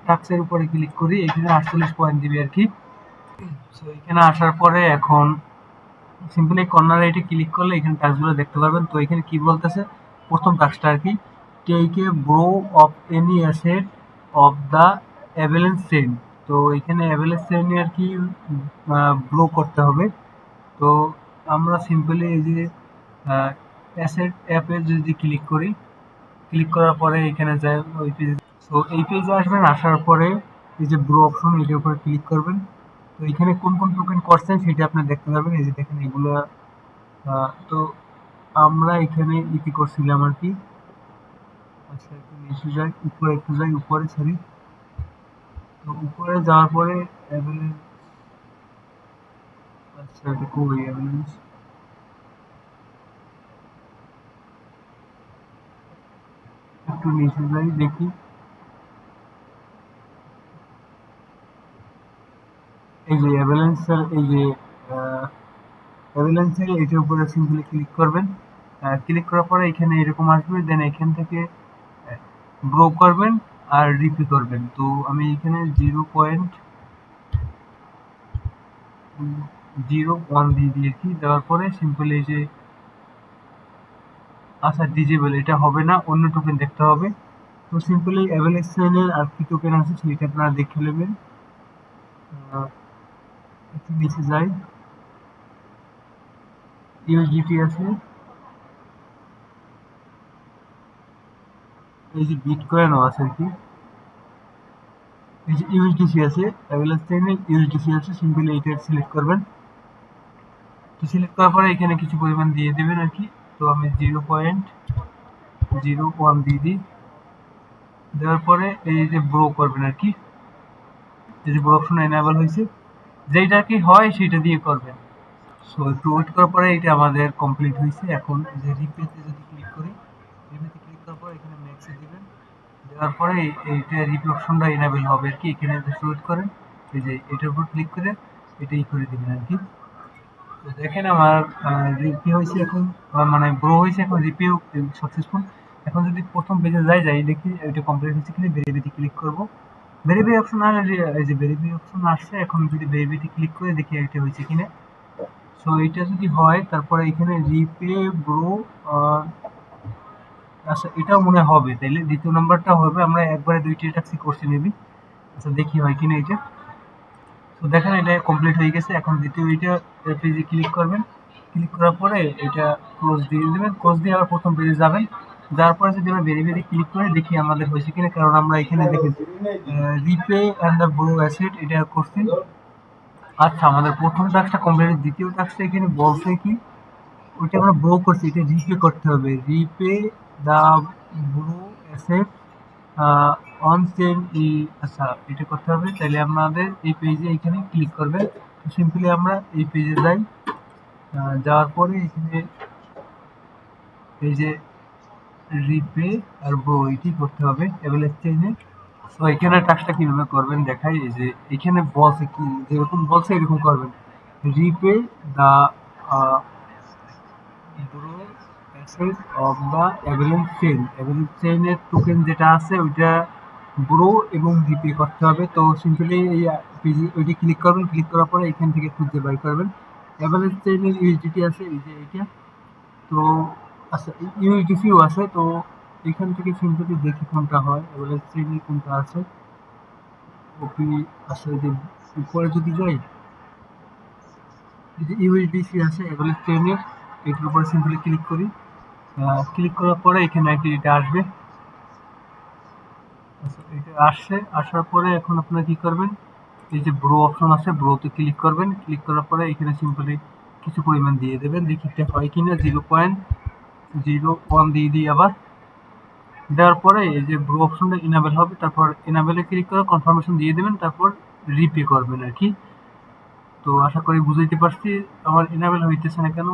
টাস্কের উপরে ক্লিক করি, এখানে 48 পয়েন্ট দিবে আর কি। সো এখানে আসার পরে এখন সিম্পলি কর্নারে এটি ক্লিক করলে এখানে টাস্কগুলো দেখতে পারবেন। তো এখানে কি বলতেছে, প্রথম টাস্কটা আর কি, take a bro of any asset of the Avalanche chain. তো এখানে অ্যাভেলেন্স চেইনে আর কি ব্রো করতে হবে। তো আমরা সিম্পলি এই যে অ্যাসেট অ্যাপে যদি ক্লিক করি, ক্লিক করার পরে এখানে যায় ওই পেজে। সো এই পেজে আসবেন, আসার পরে এই যে ব্রো অপশন এটার উপরে ক্লিক করবেন। তো এখানে কোন কোন টোকেন করছেন সেটা আপনি দেখতে পারবেন। এই যে দেখেন এগুলো। তো আমরা এখানে ইতি করছিলাম আর কি। আচ্ছা একটু নিচে যাই, উপরে একটু যাই, উপরে সরি। তো উপরে যাওয়ার পরে অ্যাভেলেন্স, আচ্ছা এটা কই অ্যাভেলেন্স, একটু নিচে যাই দেখি। এই যে অ্যাভেলেন্সের এই যে অ্যাভেলেন্সের এটার উপরে সিম্পলি ক্লিক করবেন। ক্লিক করার পরে এখানে এরকম আসবে। দেন এখান থেকে গ্রো করবেন আর রিপি করবেন। তো আমি এখানে 0.01 দিয়ে দিয়েছি। দেওয়ার পরে সিম্পলি এই যে আচ্ছা ডিজেবল এটা হবে না, অন্য টোকেন দেখতে হবে। তো সিম্পলি অ্যাভেলেক্সেনের আর কি টোকেন আছে সেটা আপনারা দেখে নেবেন। একটু নিচে যাই, ইউএসডিটি আছে, এই যে বিটকয়েনও আছে আর কি। এই যে ইউএসডিসি আছে, অ্যাভেলেক্সেনের ইউএসডিসি আছে, সিম্পলি এইটা সিলেক্ট করবেন। তো সিলেক্ট করার পরে এখানে কিছু পরিমাণ দিয়ে দেবেন আর কি। তো আমি 0.01 দিয়ে দিই। দেওয়ার পরে এই যে ব্রো করবেন আর কি। এই যে ব্রো অপশন এনেবল হয়েছে, যেইটা আর কি হয় সেটা দিয়ে করবেন। সো একটু ওয়েট করার পরে এটা আমাদের কমপ্লিট হয়েছে। এখন যে রিপেতে যদি ক্লিক করি, রিপেতে ক্লিক করার পরে এখানে ম্যাক্সে দিবেন। দেওয়ার পরে এইটা রিপে অপশনটা এনেবল হবে আর কি। এখানে জাস্ট ওয়েট করেন, এই যে এটার উপর ক্লিক করে এটাই করে দিবেন আর কি। তো দেখেন আমার রিপে হয়েছে এখন, মানে ব্রো হয়েছে, এখন রিপেও সাকসেসফুল। এখন যদি প্রথম পেজে যাই দেখি এটা কমপ্লিট হয়েছে কিনা। ভেরিফাইতে ক্লিক করবো, ভেরিফাই অপশন আসলে এই যে ভেরিফাই অপশন আসছে। এখন যদি ভেরিফাইতে ক্লিক করে দেখি এটা হয়েছে কিনা। সো এটা যদি হয় তারপরে এখানে রিপে ব্রো, আচ্ছা এটাও মনে হবে, তাইলে দ্বিতীয় নাম্বারটা হবে। আমরা একবারে দুইটা ট্যাক্সি করছি মেবি। আচ্ছা দেখি হয় কিনা এটা। তো দেখেন এটা কমপ্লিট হয়ে গেছে। এখন দ্বিতীয় এইটা পেজে ক্লিক করবেন। ক্লিক করার পরে এটা ক্লোজ দিয়ে দেবেন। ক্লোজ দিয়ে আবার প্রথম পেজে যাবেন। যাওয়ার পরে যদি আমরা ভেরিফাইতে ক্লিক করে দেখি আমাদের হয়েছে কিনা, কারণ আমরা এখানে দেখি repay and the bro asset এটা করছি। আচ্ছা আমাদের প্রথম টাস্কটা কমপ্লিট। দ্বিতীয় টাস্কটা এখানে বলছে কি, ওইটা আমরা ব্রো করছি, এটা রিপে করতে হবে। Repay the bridge asset on chain ই, আচ্ছা এটা করতে হবে। তাহলে আমাদের এই পেজে এখানে ক্লিক করবেন। তো সিম্পলি আমরা এই পেজে যাই। যাওয়ার পরে এখানে এই যে রিপে আর ব্রো এটি করতে হবে অ্যাভেলেন্স চেইনে। তো এখানে টাস্কটা কিভাবে করবেন দেখাই। এই যে এখানে বলছে কি, যেরকম বলছে এরকম করবেন। Repay the bridge asset of the Avalanche chain. Avalanche চেইনের টোকেন যেটা আছে ওইটা ব্রো এবং জিপে করতে হবে। তো সিম্পলি এই পেজে ওইটি ক্লিক করবেন, ক্লিক করার পরে এখান থেকে খুঁজে বাই করবেন অ্যাভারেজ চেইনের ইউএসডিটি আছে এই যে এইটা। তো আচ্ছা ইউএসডিসিও আছে। তো এখান থেকে সিম্পলি দেখি কোনটা হয়, অ্যাভারেজ চেইনের কোনটা আছে। ওপি আছে যে উপরে যদি যাই এই যে ইউএসডিসি আছে অ্যাভারেজ চেইনের, এটার উপরে সিম্পলি ক্লিক করি। ক্লিক করার পরে এখানে এটা আসবে। আচ্ছা এটা আসছে, আসার পরে এখন আপনারা কি করবেন, এই যে ব্রো অপশন আছে ব্রোতে ক্লিক করবেন। ক্লিক করার পরে এখানে সিম্পলি কিছু পরিমাণ দিয়ে দেবেন, দেখি এটা হয় কিনা। 0.01 দিয়ে দিই আবার। দেওয়ার পরে এই যে ব্রো অপশনটা ইনাবেল হবে, তারপর ইনাবেলে ক্লিক করে কনফার্মেশন দিয়ে দেবেন, তারপর রিপে করবেন আর কি। তো আশা করি বুঝাইতে পারছি। আমার ইনাবেল হইতেছে না কেন।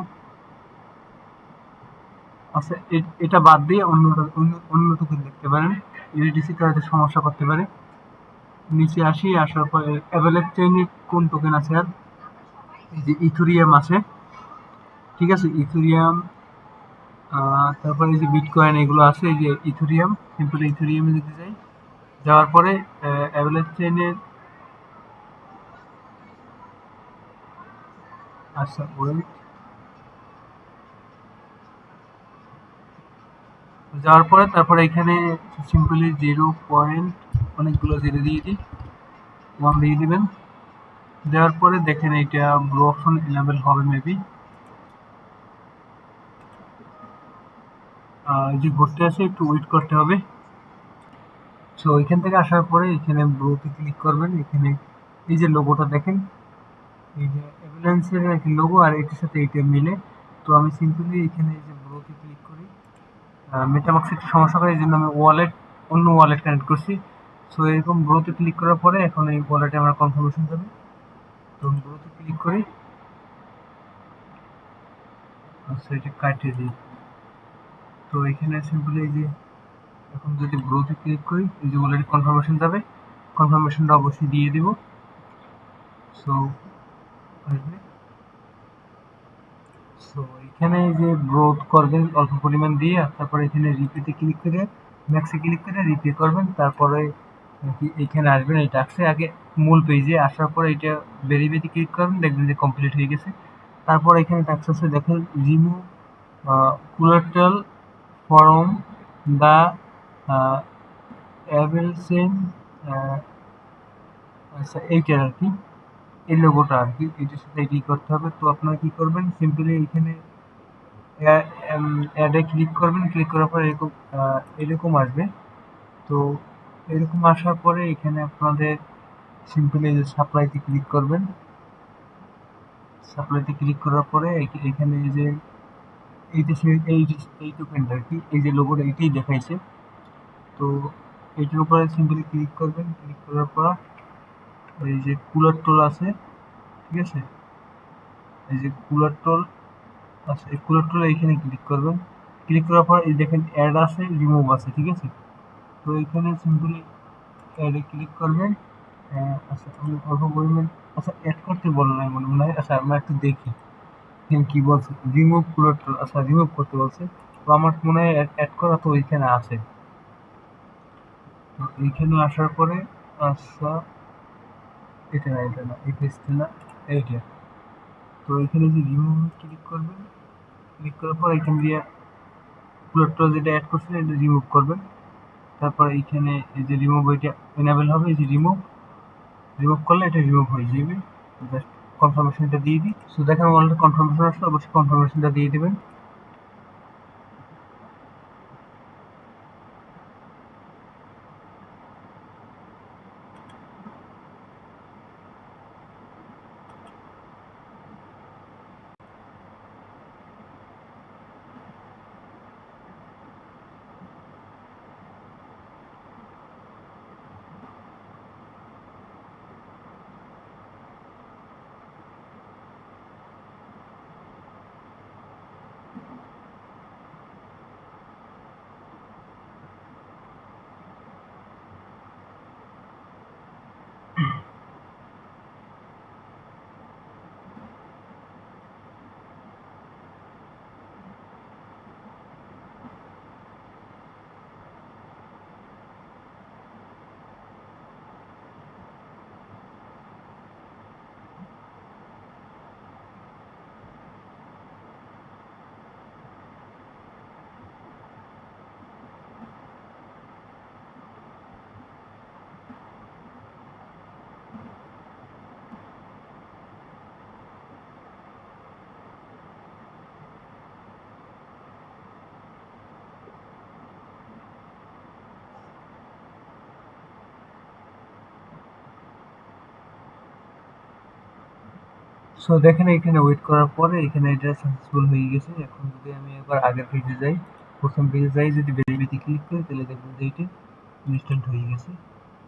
আচ্ছা এটা বাদ দিয়ে অন্যটুকু দেখতে পারেন, ইউডিসিতে হয়তো সমস্যা করতে পারে। নিচে আসি, আসার পরে অ্যাভেলেজ চেইনের কোন টোকেন আছে আর এই যে ইথুরিয়াম আছে, ঠিক আছে ইথুরিয়াম। তারপরে এই যে বিটকয়েন এগুলো আছে, এই যে ইথুরিয়াম, সিম্পল ইথুরিয়ামে যদি যাই, যাওয়ার পরে অ্যাভেলেজ চেইনের আচ্ছা ওয়েট, যাওয়ার পরে তারপরে এখানে সিম্পলি 0. অনেকগুলো জিরো দিয়ে দিই, 1 দিয়ে দিবেন। দেওয়ার পরে দেখেন এইটা ব্রো অপশন ইনেবল হবে মেবি। যে ঘুরতে আসে একটু ওয়েট করতে হবে। সো এখান থেকে আসার পরে এখানে ব্রোতে ক্লিক করবেন। এখানে এই যে লোগোটা দেখেন, এই যে অ্যাম্বুলেন্সের একটা লোগো আর এটার সাথে এইটা মিলে। তো আমি সিম্পলি এখানে এই যে ব্রোতে ক্লিক করি। মেটামাক্স একটু সমস্যা করে, এই জন্য আমি অন্য ওয়ালেট কানেক্ট করছি। সো এরকম ব্রোতে ক্লিক করার পরে এখন এই ওয়ালেটে আমার কনফার্মেশন যাবে। তো আমি ব্রোতে ক্লিক করি। আচ্ছা এটা কাটিয়ে দিই। তো এখানে সিম্পলি এই যে এখন যদি ব্রোতে ক্লিক করি, এই যে ওয়ালেট কনফার্মেশন যাবে, কনফার্মেশনটা অবশ্যই দিয়ে দিব। সো আসবে। সো এখানে যে গ্রোথ করবেন অল্প পরিমাণ দিয়ে, তারপরে এখানে রিপিতে ক্লিক করে ম্যাক্সে ক্লিক করে রিপে করবেন। তারপরে এখানে আসবেন, এই টাক্সে আগে মূল পেজে আসার পরে এটা ভেরিফাইতে ক্লিক করবেন, দেখবেন যে কমপ্লিট হয়ে গেছে। তারপর এখানে টাক্স আছে দেখেন রিমুভ কোলাটেরাল ফ্রম দ্য অ্যাভেলসেন। আচ্ছা এইটার আর কি, এই লোগোটা আর কি, এটার সাথে এটি করতে হবে। তো আপনারা কি করবেন, সিম্পলি এইখানে অ্যাডে ক্লিক করবেন। ক্লিক করার পরে এরকম এরকম আসবে। তো এরকম আসার পরে এখানে আপনাদের সিম্পলি এই যে সাপ্লাইতে ক্লিক করবেন। সাপ্লাইতে ক্লিক করার পরে এখানে এই যে এই টোকেনটা আর কি, এই যে লোগোটা এটাই দেখাইছে। তো এইটার উপরে সিম্পলি ক্লিক করবেন। ক্লিক করার পর এই যে কুলার টোল আছে, ঠিক আছে, এই যে কুলার টোল আছে, এই কুলার টোল এইখানে ক্লিক করবেন। ক্লিক করার পর এই দেখেন অ্যাড আছে, রিমুভ আছে, ঠিক আছে। তো এখানে সিম্পলি অ্যাডে ক্লিক করবেন। আচ্ছা আমি অল্প পরিমাণ, আচ্ছা অ্যাড করতে বলে নাই মনে হয়। আচ্ছা আমরা একটু দেখি কি বলছে, রিমুভ কুলার টোল, আচ্ছা রিমুভ করতে বলছে। তো আমার মনে হয় অ্যাড করা তো ওইখানে আছে। তো এইখানে আসার পরে আচ্ছা এটা না এই পেজটা না, এইটা। তো এখানে যে রিমুভ ক্লিক করবেন। ক্লিক করার পর এখান দিয়ে কুলারটা যেটা অ্যাড করছেন এটা রিমুভ করবেন। তারপর এইখানে এই যে রিমুভ এটা এনাবেল হবে, এই যে রিমুভ রিমুভ করলে এটা রিমুভ হয়ে যাবে। জাস্ট কনফার্মেশনটা দিয়ে দিই। সো দেখেন অলরেডি কনফার্মেশন আসলে অবশ্যই কনফার্মেশনটা দিয়ে দেবেন। সো দেখেন এখানে ওয়েট করার পরে এখানে এটা সাকসেসফুল হয়ে গেছে। এখন যদি আমি একবার আগের পেজে যাই, প্রথম পেজে যাই, যদি ভেরিফাইতে ক্লিক করি তাহলে দেখবেন যে এটা ইনস্ট্যান্ট হয়ে গেছে।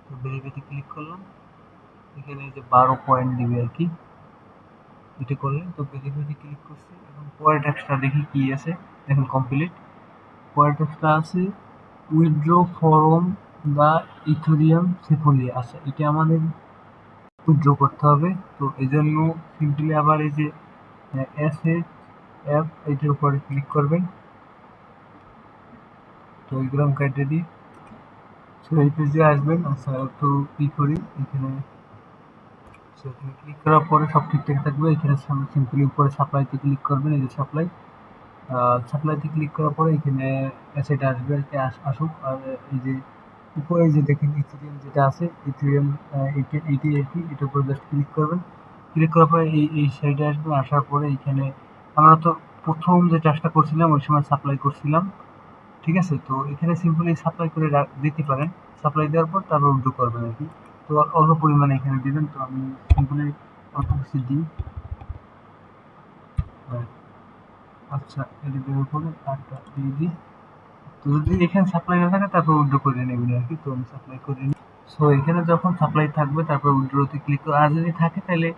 তো ভেরিফাইতে ক্লিক করলাম, এখানে এই যে 12 পয়েন্ট দিবে আর কি, এটা করলে। তো ভেরিফাইতে ক্লিক করছি, এখন পরের টাস্কটা দেখি কি আছে। দেখেন কমপ্লিট। পরের টাস্কটা আছে উইথড্র ফ্রম দ্য ইথেরিয়াম সেফুলি। আচ্ছা, এটা আমাদের উইথড্র করতে হবে। তো এই জন্য সিম্পলি আবার এই যে অ্যাসেট অ্যাপ এটার উপরে ক্লিক করবেন। তো এগুলো আমি কেটে দিই। সো এই পেজে আসবেন। আচ্ছা, একটু ই করি এখানে। সো এখানে ক্লিক করার পরে সব ঠিকঠাক থাকবে। এখানে সিম্পলি উপরে সাপ্লাইতে ক্লিক করবেন, এই যে সাপ্লাই। সাপ্লাইতে ক্লিক করার পরে এখানে অ্যাসেট আসবে আর কি, আসুক। আর এই যে উপরে যে দেখেন ইথেরিয়াম যেটা আছে, ইথেরিয়াম এইটি আর কি, এটার উপরে জাস্ট ক্লিক করবেন। ক্লিক করার পরে এই সাইডে আসবেন। আসার পরে এখানে আমরা তো প্রথম যে চাষটা করছিলাম ওই সময় সাপ্লাই করছিলাম, ঠিক আছে? তো এখানে সিম্পলি সাপ্লাই করে দিতে পারেন। সাপ্লাই দেওয়ার পর তারপর উইথড্র করবেন আর কি। তো অল্প পরিমাণে এখানে দিবেন। তো আমি সিম্পলি অল্প কিছু দিই। আচ্ছা, এটা দেওয়ার পরে আরটা দিয়ে দিই। তো যদি এখানে সাপ্লাই না থাকে তারপর উইথড্র করে নেবেন আর কি। তো আমি সাপ্লাই করে নিই। সো এখানে যখন সাপ্লাই থাকবে তারপর উইথড্রতে ক্লিক করে, আর যদি থাকে তাহলে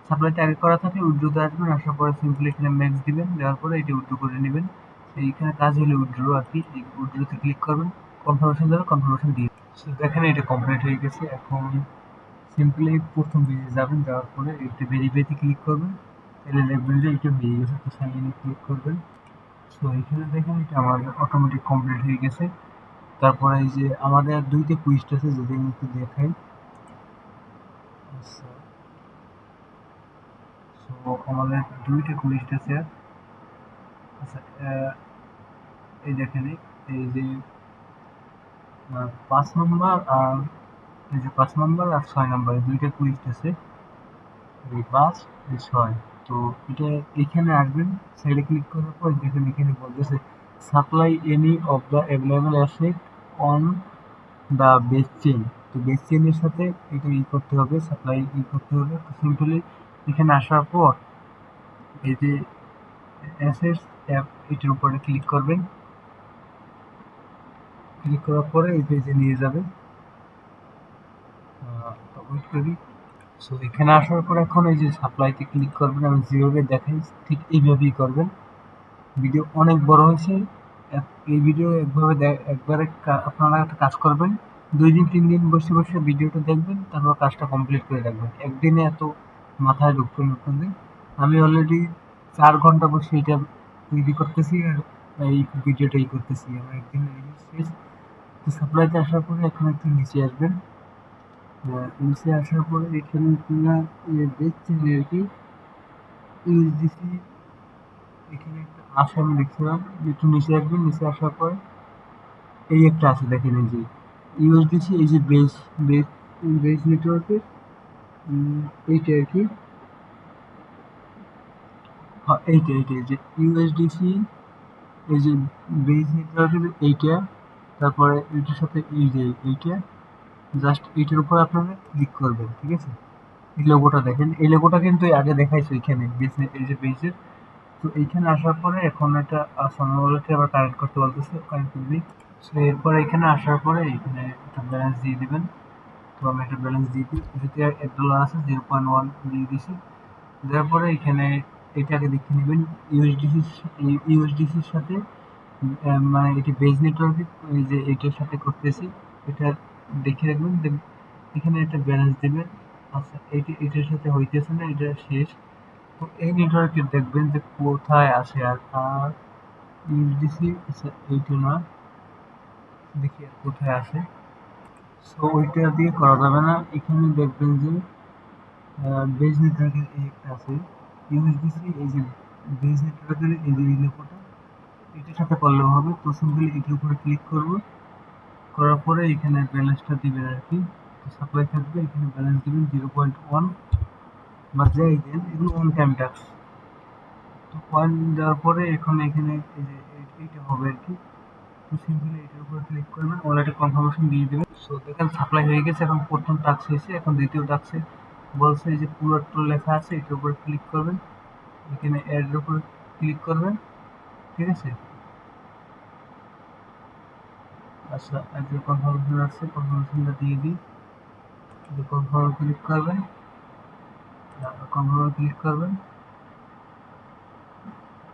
সাপ্লাইতে আগে করা থাকলে উইথড্রতে আসবেন। আসার পরে সিম্পলি এখানে ম্যাক্স দিবেন, দেওয়ার পরে এটা উইথড্র করে নেবেন। এইখানে কাজ হলো উইথড্র আর কি। এই উইথড্রতে ক্লিক করবেন, কনফার্মেশন দেবেন, কনফার্মেশন দিয়ে সো দেখেন এটা কমপ্লিট হয়ে গেছে। এখন সিম্পলি প্রথম পেজে যাবেন, যাওয়ার পরে এটা ভেরিফাইতে ক্লিক করবেন, তাহলে দেখবেন যে এটা হয়ে গেছে। তো সাইন ইনে ক্লিক করবেন। সো এখানে দেখেন এটা আমার অটোমেটিক কমপ্লিট হয়ে গেছে। তারপরে এই যে আমাদের দুইটা কুইস্ট আছে, যদি আমি একটু দেখাই। আচ্ছা, সো আমাদের দুইটা কুইস্ট আছে। আচ্ছা, এই দেখেন এই যে ৫ নম্বর আর এই যে ৫ নম্বর আর ৬ নম্বর এই দুইটা কুইস্ট আছে, এই ৫ এই ৬। তো এটা এখানে আসবেন, সাইডে ক্লিক করার পর দেখেন এখানে বলতেছে supply any of the available asset on the base chain. তো বেস চেইনের সাথে এটা করতে হবে, সাপ্লাই করতে হবে। তো সিম্পলি এখানে আসার পর এই যে অ্যাসেটস অ্যাপ এটার উপরে ক্লিক করবেন। ক্লিক করার পরে এই পেজে নিয়ে যাবে। তো ওয়েট করি। সো এখানে আসার পর এখন এই যে সাপ্লাইতে ক্লিক করবেন, আমি যেভাবে দেখাই ঠিক এইভাবেই করবেন। ভিডিও অনেক বড় হয়েছে। এই ভিডিও একবারে আপনারা একটা কাজ করবেন, 2 দিন 3 দিন বসে বসে ভিডিওটা দেখবেন, তারপর কাজটা কমপ্লিট করে রাখবেন। একদিনে এত মাথায় ঢুকবে না আপনাদের। আমি অলরেডি 4 ঘন্টা বসে এটা তৈরি করতেছি আর এই ভিডিওটাই করতেছি। আমার একদিনে শেষ। তো সাপ্লাইতে আসার পরে এখন একটু নিচে আসবেন। নিচে আসার পরে এখানে আপনারা দেখছেন আর কি ইউএসডিসি, এখানে একটা আছে আমি দেখছিলাম। একটু নিচে আসবেন, নিচে আসার পরে এই একটা আছে দেখেন, এই যে ইউএসডিসি, এই যে বেস বেস নেটওয়ার্কের এইটা আর কি। হ্যাঁ, এইটা এই যে ইউএসডিসি, এই যে বেস নেটওয়ার্কের এইটা। তারপরে এইটার সাথে এই যে এইটা, জাস্ট এইটার উপর আপনারা ক্লিক করবেন, ঠিক আছে? এই লোগোটা দেখেন, এই লোগোটা কিন্তু আগে দেখাইছে এখানে বেসনেট, এই যে বেসের। তো এইখানে আসার পরে এখন এটা সামনে ওয়ালেটে আবার কানেক্ট করতে বলতেছে, কানেক্ট করবি। সো এরপর এখানে আসার পরে এখানে একটা ব্যালেন্স দিয়ে দিবেন। তো আমি একটা ব্যালেন্স দিয়ে দিই, যেহেতু $1 আছে 0.1 দিয়ে দিছি। দেওয়ার পরে এখানে এটাকে দেখে নেবেন ইউএসডিসির সাথে, মানে এটি বেজ নেটওয়ার্কে এই যে এটার সাথে করতেছি, এটা দেখে রাখবেন। এখানে একটা ব্যালেন্স দেবেন। আচ্ছা, এটার সাথে হইতেছে না, এটা শেষ। তো এই নেটওয়ার্কে দেখবেন যে কোথায় আসে। আর ইউএসডিসি, আচ্ছা এইটা না, দেখি আর কোথায় আসে। সো ওইটা দিয়ে করা যাবে না। এখানে দেখবেন যে বেজ নেটওয়ার্কের এই একটা আছে ইউএসডিসি, এই যে বেজ নেটওয়ার্কের এই যে এই লোগোটা, এটার সাথে করলেও হবে। তো সিম্পলি এটার উপরে ক্লিক করব, করার পরে এখানে ব্যালেন্সটা দিবেন আর কি। তো সাপ্লাই থাকবে, এখানে ব্যালেন্স দিবেন 0.1 বা যাই দেন, এগুলো ওয়ান টাইম টাস্ক। তো পয়েন্ট দেওয়ার পরে এখন এখানে এই যে এইটা হবে আর কি। তো সিম্পলি এটার উপর ক্লিক করবেন, ওয়ালেটে কনফার্মেশন দিয়ে দেবেন। সো দেখেন সাপ্লাই হয়ে গেছে। এখন প্রথম টাস্ক হয়েছে, এখন দ্বিতীয় টাস্কে বলছে এই যে পুরো লেখা আছে এটার উপরে ক্লিক করবেন, এখানে এর উপরে ক্লিক করবেন, ঠিক আছে। আচ্ছা, আর যে কনফার্মেশন আছে কনফার্মেশনটা দিয়ে দিই, কনফার্মে ক্লিক করবেন, কনফার্মে ক্লিক করবেন,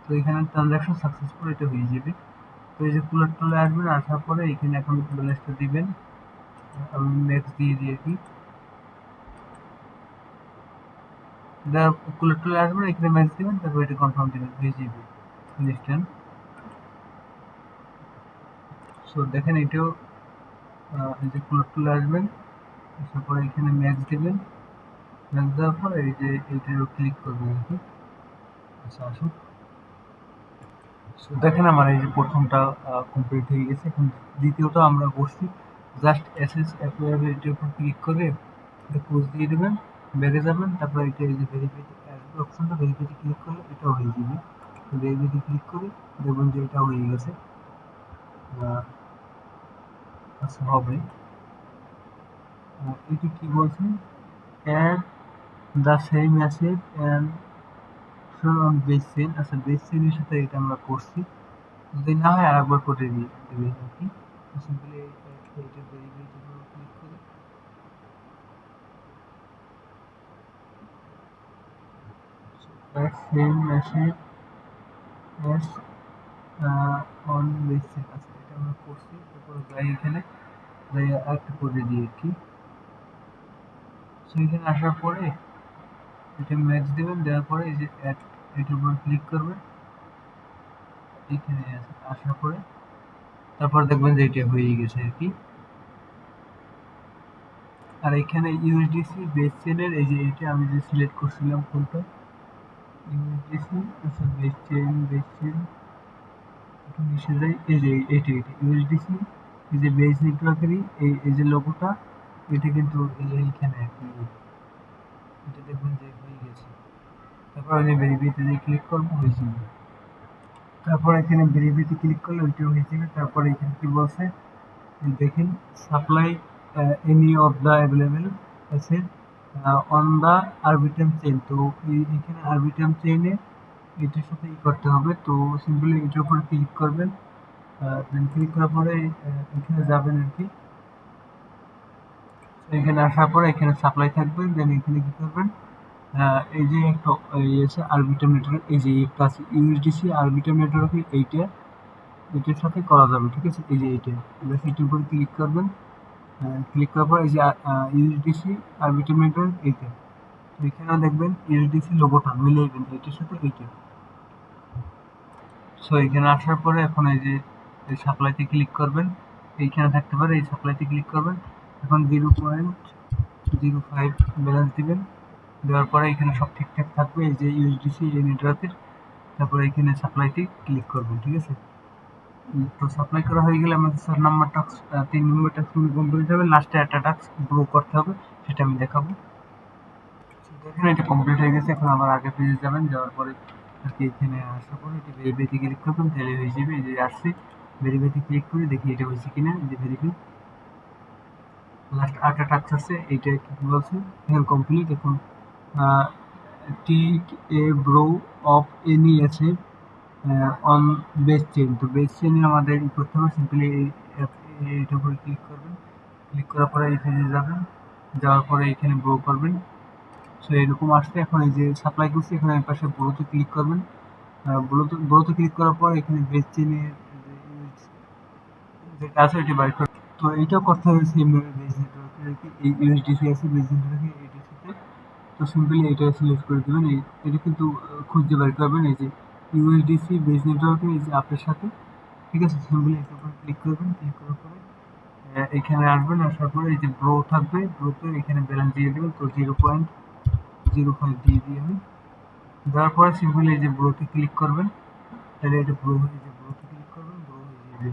তো এখানে ট্রানজাকশন সাকসেসফুল এটা হয়ে যাবে। তো এই যে কুলার টুলে আসবেন, আসার পরে এখানে এখন ব্যালেন্সটা দিবেন, আমি নেক্সট দিয়ে দিয়ে দিই, কুলার টুলে আসবেন, এখানে ম্যাক্স দিবেন, তারপর এটা কনফার্ম দিবেন হয়ে যাবে ইনস্ট্যান্ট। সো দেখেন এটাও এই যে কুলার টুলে আসবেন, আসার পরে এখানে ম্যাক্স দিবেন, ম্যাক্স দেওয়ার পরে এই যে এইটার ক্লিক করবেন আর কি। আচ্ছা আসুন, দেখেন আমার এই যে প্রথমটা কমপ্লিট হয়ে গেছে, এখন দ্বিতীয়টা আমরা করছি। জাস্ট এসএস অ্যাপ্লাইবিলিটির উপর ক্লিক করে এটা পোস্ট দিয়ে দেবেন, ব্যাগে যাবেন, তারপর এটা এই যে ভেরিফাইতে আসবে অপশনটা, ভেরিফাইতে ক্লিক করলে এটাও হয়ে যাবে। তো ভেরিফাইতে ক্লিক করে দেখবেন যে এটা হয়ে গেছে। আচ্ছা হবে, এটি কি বলছে, add the same message and on base chain. আচ্ছা বেস চেইনের সাথে এটা আমরা করছি, যদি না হয় আরেকবার করে দিবেন আর কি। সিম্পলি এইটা ভেরিফাইতে ক্লিক করে same message as on base chain. আচ্ছা এটা আমরা করছি, তারপরে যাই এখানে যাই আরেকটা করে দিই আর কি। সো এখানে আসার পরে এটা ম্যাচ দেবেন, দেওয়ার পরে এই যে অ্যাড এটার উপর ক্লিক করবেন, এখানে আসার পরে তারপর দেখবেন যে এটা হয়ে গেছে আর কি। আর এখানে ইউএসডিসি বেস চেইনের এই যে এটা আমি যে সিলেক্ট করছিলাম কোনটা, ইউএসডিসি, আচ্ছা বেস চেইন একটু নিচে যাই, এই যে এইটা ইউএসডিসি, এই যে বেস নেটওয়ার্কেরই এই যে লোগোটা, এটা কিন্তু এইখানে আর কি, এটা দেখবেন যে হয়ে গেছে। তারপর ওই যে ভেরিফাইতে যে ক্লিক করবো হয়ে যাবে, তারপর এখানে ভেরিফাইতে ক্লিক করলে ওইটা হয়ে যাবে। তারপরে এখানে কি বলছে দেখেন, supply any of the available আছে অন দ্য আরবিটাম চেইন। তো এখানে আরবিটাম চেইনে এটার সাথে করতে হবে, তো সিম্পলি এটার উপরে ক্লিক করবেন, দেন ক্লিক করার পরে এখানে যাবেন আর কি। এখানে আসার পরে এখানে সাপ্লাই থাকবে, দেন এখানে কি করবেন, এই যে একটা আছে আরবিটাম নেটওয়ার্ক, এই যে একটা আছে ইউএসডিসি আরবিটাম নেটওয়ার্ক, এটার সাথে করা যাবে, ঠিক আছে। এই যে এইটা এটার উপরে ক্লিক করবেন, ক্লিক করার পর এই যে ইউএসডিসি আরবিটাম নেটওয়ার্ক এইটা, তো এখানেও দেখবেন ইউএসডিসি লোগোটা মিলাইবেন এটার সাথে এইটা। সো এখানে আসার পরে এখন এই যে সাপ্লাইতে ক্লিক করবেন, এইখানে থাকতে পারে এই সাপ্লাইতে ক্লিক করবেন, এখন 0.05 ব্যালেন্স দিবেন, দেওয়ার পরে এখানে সব ঠিকঠাক থাকবে, এই যে ইউএসডিসি এই নেটওয়ার্কের, তারপরে এখানে সাপ্লাইতে ক্লিক করবেন, ঠিক আছে। তো সাপ্লাই করা হয়ে গেলে আমাদের 4 নাম্বার টাস্ক 3 নম্বর টাস্ক কমপ্লিট হবে, লাস্টে একটা টাস্ক গ্রো করতে হবে, সেটা আমি দেখাবো। দেখেন এটা কমপ্লিট হয়ে গেছে, এখন আবার আগের পেজে যাবেন, যাওয়ার পরে আর কি এখানে আসার পরে এটা ভেরিফাইতে ক্লিক করবেন, তাহলে হয়ে যাবে। এই যে আসছে ভেরিফাইতে ক্লিক করে দেখি এটা হয়েছে কিনা, এই যে ভেরিফাই, লাস্ট আরেকটা টাস্ক আছে, এইটা কি বলছে, এখন কমপ্লিট। এখন take a bro of any asset on base chain. তো বেস চেইনে আমাদের ই করতে হবে, সিম্পলি এইটার উপরে ক্লিক করবেন, ক্লিক করার পরে এই পেজে যাবেন, যাওয়ার পরে এখানে ব্রো করবেন। সো এরকম আসছে, এখন এই যে সাপ্লাই করছি, এখানে এই পাশে ব্রোতে ক্লিক করবেন, ব্রোতে ক্লিক করার পর এখানে বেস চেইনের যেটা আছে ওইটা বাইর করতে, তো এইটাও করতে হবে সেমভাবে বেস নেটওয়ার্কের এই ইউএসডিসি আছে বেস নেটওয়ার্কের এইটার সাথে। তো সিম্পলি এটা সিলেক্ট করে দেবেন, এটা কিন্তু খুঁজতে বের করবেন, এই যে ইউএসডিসি বেস নেটওয়ার্কের এই যে আপের সাথে, ঠিক আছে। সিম্পলি এটার উপর ক্লিক করবেন, ক্লিক করার পরে এখানে আসবেন, আসার পরে এই যে ব্রো থাকবে, ব্রোতে এখানে ব্যালেন্স দিয়ে দেবেন, তো 0.05 দিয়ে দিয়ে আমি দেওয়ার পরে সিম্পলি এই যে ব্রোতে ক্লিক করবেন, তাহলে এটা ব্রো হয়ে যাবে, ব্রোতে ক্লিক করবেন, ব্রো হয়ে যাবে,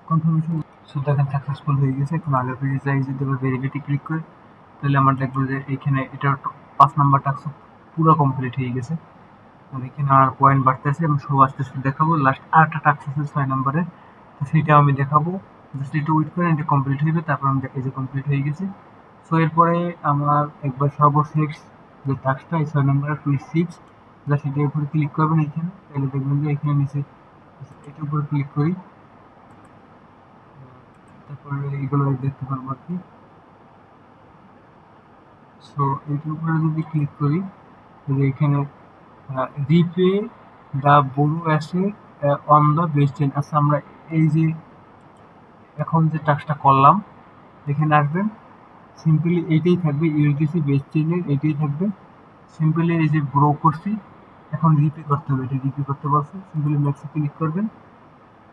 কনফার্মেশন। সো দেখেন সাকসেসফুল হয়ে গেছে। এখন আগের পেজে যাই, যদি আবার ভেরিফাইতে ক্লিক করি, তাহলে আমার দেখবো যে এখানে এটার 5 নাম্বার টাস্ক পুরো কমপ্লিট হয়ে গেছে, আর এখানে আমার পয়েন্ট বাড়তেছে এবং সব আস্তে আস্তে দেখাবো। লাস্ট আরেকটা টাস্ক আছে 6 নম্বরের, তো সেইটাও আমি দেখাবো, জাস্ট একটু ওয়েট করেন, এটা কমপ্লিট হইবে, তারপর আমি দেখাই যে কমপ্লিট হয়ে গেছে। সো এরপরে আমার একবার সর্বশেষ যে টাস্কটা এই 6 নম্বরের কুইজ 6, জাস্ট এটার উপরে ক্লিক করবেন এখানে, তাহলে দেখবেন যে এখানে নিচে এটার উপরে ক্লিক করি, তারপরে এগুলো দেখতে পারবো আর কি। সো এটার উপরে যদি ক্লিক করি, তাহলে এখানে রিপে দ্য বড়ো asset on the best chain. আচ্ছা, আমরা এই যে এখন যে টাস্কটা করলাম, এখানে আসবেন, সিম্পলি এইটাই থাকবে, ইউএসডিসি বেস্ট চেনের এইটাই থাকবে। সিম্পলি এই যে গ্রো করছি, এখন রিপে করতে হবে, এটা রিপে করতে বলছে, সিম্পলি ম্যাক্সে ক্লিক করবেন।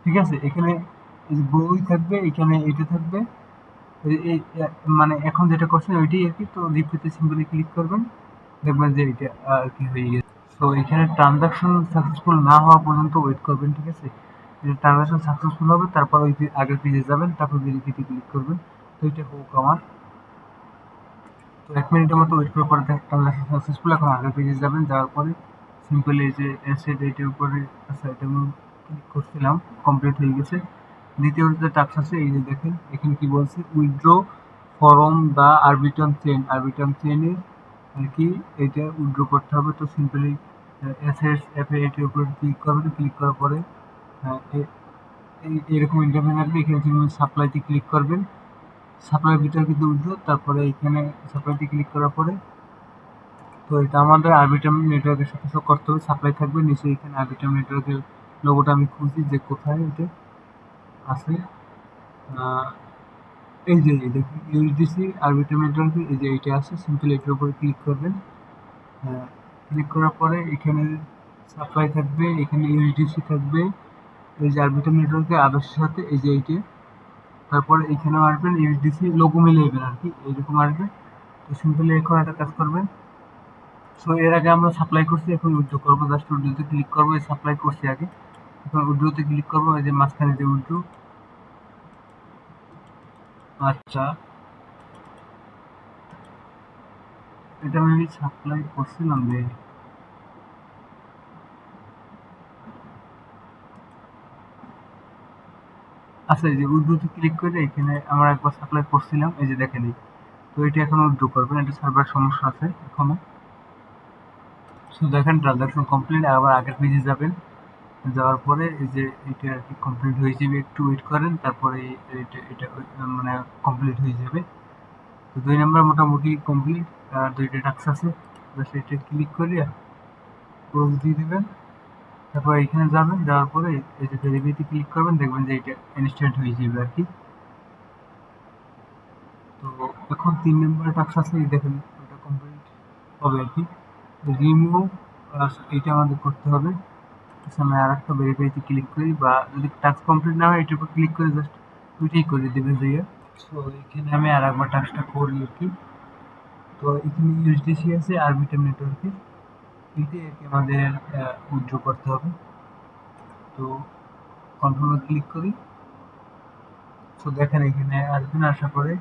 ঠিক আছে, এখানে এই যে গ্রোই থাকবে, এখানে এটা থাকবে, এই মানে এখন যেটা করছেন ওইটাই আর কি। তো রিপেতে সিম্পলি ক্লিক করবেন, দেখবেন যে এটা আর কি হয়ে গেছে। সো এখানে ট্রানজাকশন সাকসেসফুল না হওয়া পর্যন্ত ওয়েট করবেন। ঠিক আছে, ট্রানজাকশন সাকসেসফুল হবে, তারপর ওই আগের পেজে যাবেন, তারপর ভেরিফাইতে ক্লিক করবেন। তো এটা হোক আমার। তো 1 মিনিটের মতো ওয়েট করার পরে ট্রানজাকশন সাকসেসফুল। এখন আগের পেজে যাবেন, যাওয়ার পরে সিম্পলি এই যে অ্যাসেট এইটার উপরে, আচ্ছা এটা আমি ক্লিক করছিলাম, কমপ্লিট হয়ে গেছে। দ্বিতীয় যে টাস্ক আছে, এই যে দেখেন এখানে কি বলছে, withdraw from the Arbitrum chain. Arbitrum চেইনে আর কি এটা উইথড্র করতে হবে। তো সিম্পলি অ্যাসেটস অ্যাপে এটার উপরে ক্লিক করবেন, ক্লিক করার পরে এরকম ইন্টারফেস আসবে। এখানে তুমি সাপ্লাইতে ক্লিক করবেন, সাপ্লাইয়ের ভিতরে কিন্তু উইথড্র, তারপরে এখানে সাপ্লাইতে ক্লিক করার পরে, তো এটা আমাদের আরবিটাম নেটওয়ার্কের সাথে সব করতে হবে। সাপ্লাই থাকবে নিচে, এখানে আরবিটাম নেটওয়ার্কের লোগোটা আমি খুঁজি যে কোথায় এটা আছে। এই যে দেখুন ইউএসডিসি আরবিটাম নেটওয়ার্কে এই যে এইটা আছে, সিম্পলি এটার উপরে ক্লিক করবেন। ক্লিক করার পরে এখানে সাপ্লাই থাকবে, এখানে ইউএসডিসি থাকবে, এই যে আরবিটাম নেটওয়ার্কের আদর্শের সাথে এই যে এইটা। তারপরে এখানেও আসবেন, ইউএসডিসি লোগো মিলাইবেন আর কি, এইরকম আসবে। তো সিম্পলি এখন একটা কাজ করবেন। সো এর আগে আমরা সাপ্লাই করছি, এখন উইথড্র করবো। জাস্ট উইথড্রোতে ক্লিক করবো, সাপ্লাই করছি আগে, এখন উইথড্রোতে ক্লিক করবো, এই যে মাঝখানে যে উইথড্রো। আচ্ছা, এটা আমি সাপ্লাই করছিলাম যে, আচ্ছা এই যে উইথড্রোতে ক্লিক করে এখানে আমরা একবার সাপ্লাই করছিলাম, এই যে দেখেন এই। তো এটা এখন উইথড্র করবেন, এটা সার্ভার সমস্যা আছে এখনো। সো দেখেন ট্রানজাকশন কমপ্লিট, আবার আগের পেজে যাবেন, যাওয়ার পরে এই যে এটা আর কি কমপ্লিট হয়ে যাবে, একটু ওয়েট করেন, তারপরে এটা এটা মানে কমপ্লিট হয়ে যাবে। তো 2 নাম্বার মোটামুটি কমপ্লিট, আর 2টা টাস্ক আছে, জাস্ট এটা ক্লিক করে ক্লোজ দিয়ে দিবেন। তারপর এখানে যাবেন, যাওয়ার পরে এই যে ভেরিফাইতে ক্লিক করবেন, দেখবেন যে এটা ইনস্ট্যান্ট হয়ে যাবে আর কি। তো এখন 3 নাম্বার টাস্ক আছে, এই দেখেন এটা কমপ্লিট হবে আর কি। রিমুভ, এইটা আমাদের করতে হবে। আচ্ছা, আমি আর একটা ভেরিফাইতে ক্লিক করি, বা যদি টাস্ক কমপ্লিট না হয় এটার উপর ক্লিক করে জাস্ট ওইটাই করে দেবেন যাইয়া। সো এখানে আমি আর একবার টাস্কটা করি আর কি। তো এখানে ইউএসডিসি আছে আরবিটার নেটওয়ার্কে, এইটাই আর কি আমাদের উইথড্র করতে হবে। তো কনফার্মে ক্লিক করি। সো দেখেন এখানে আসবেন, আসার পরে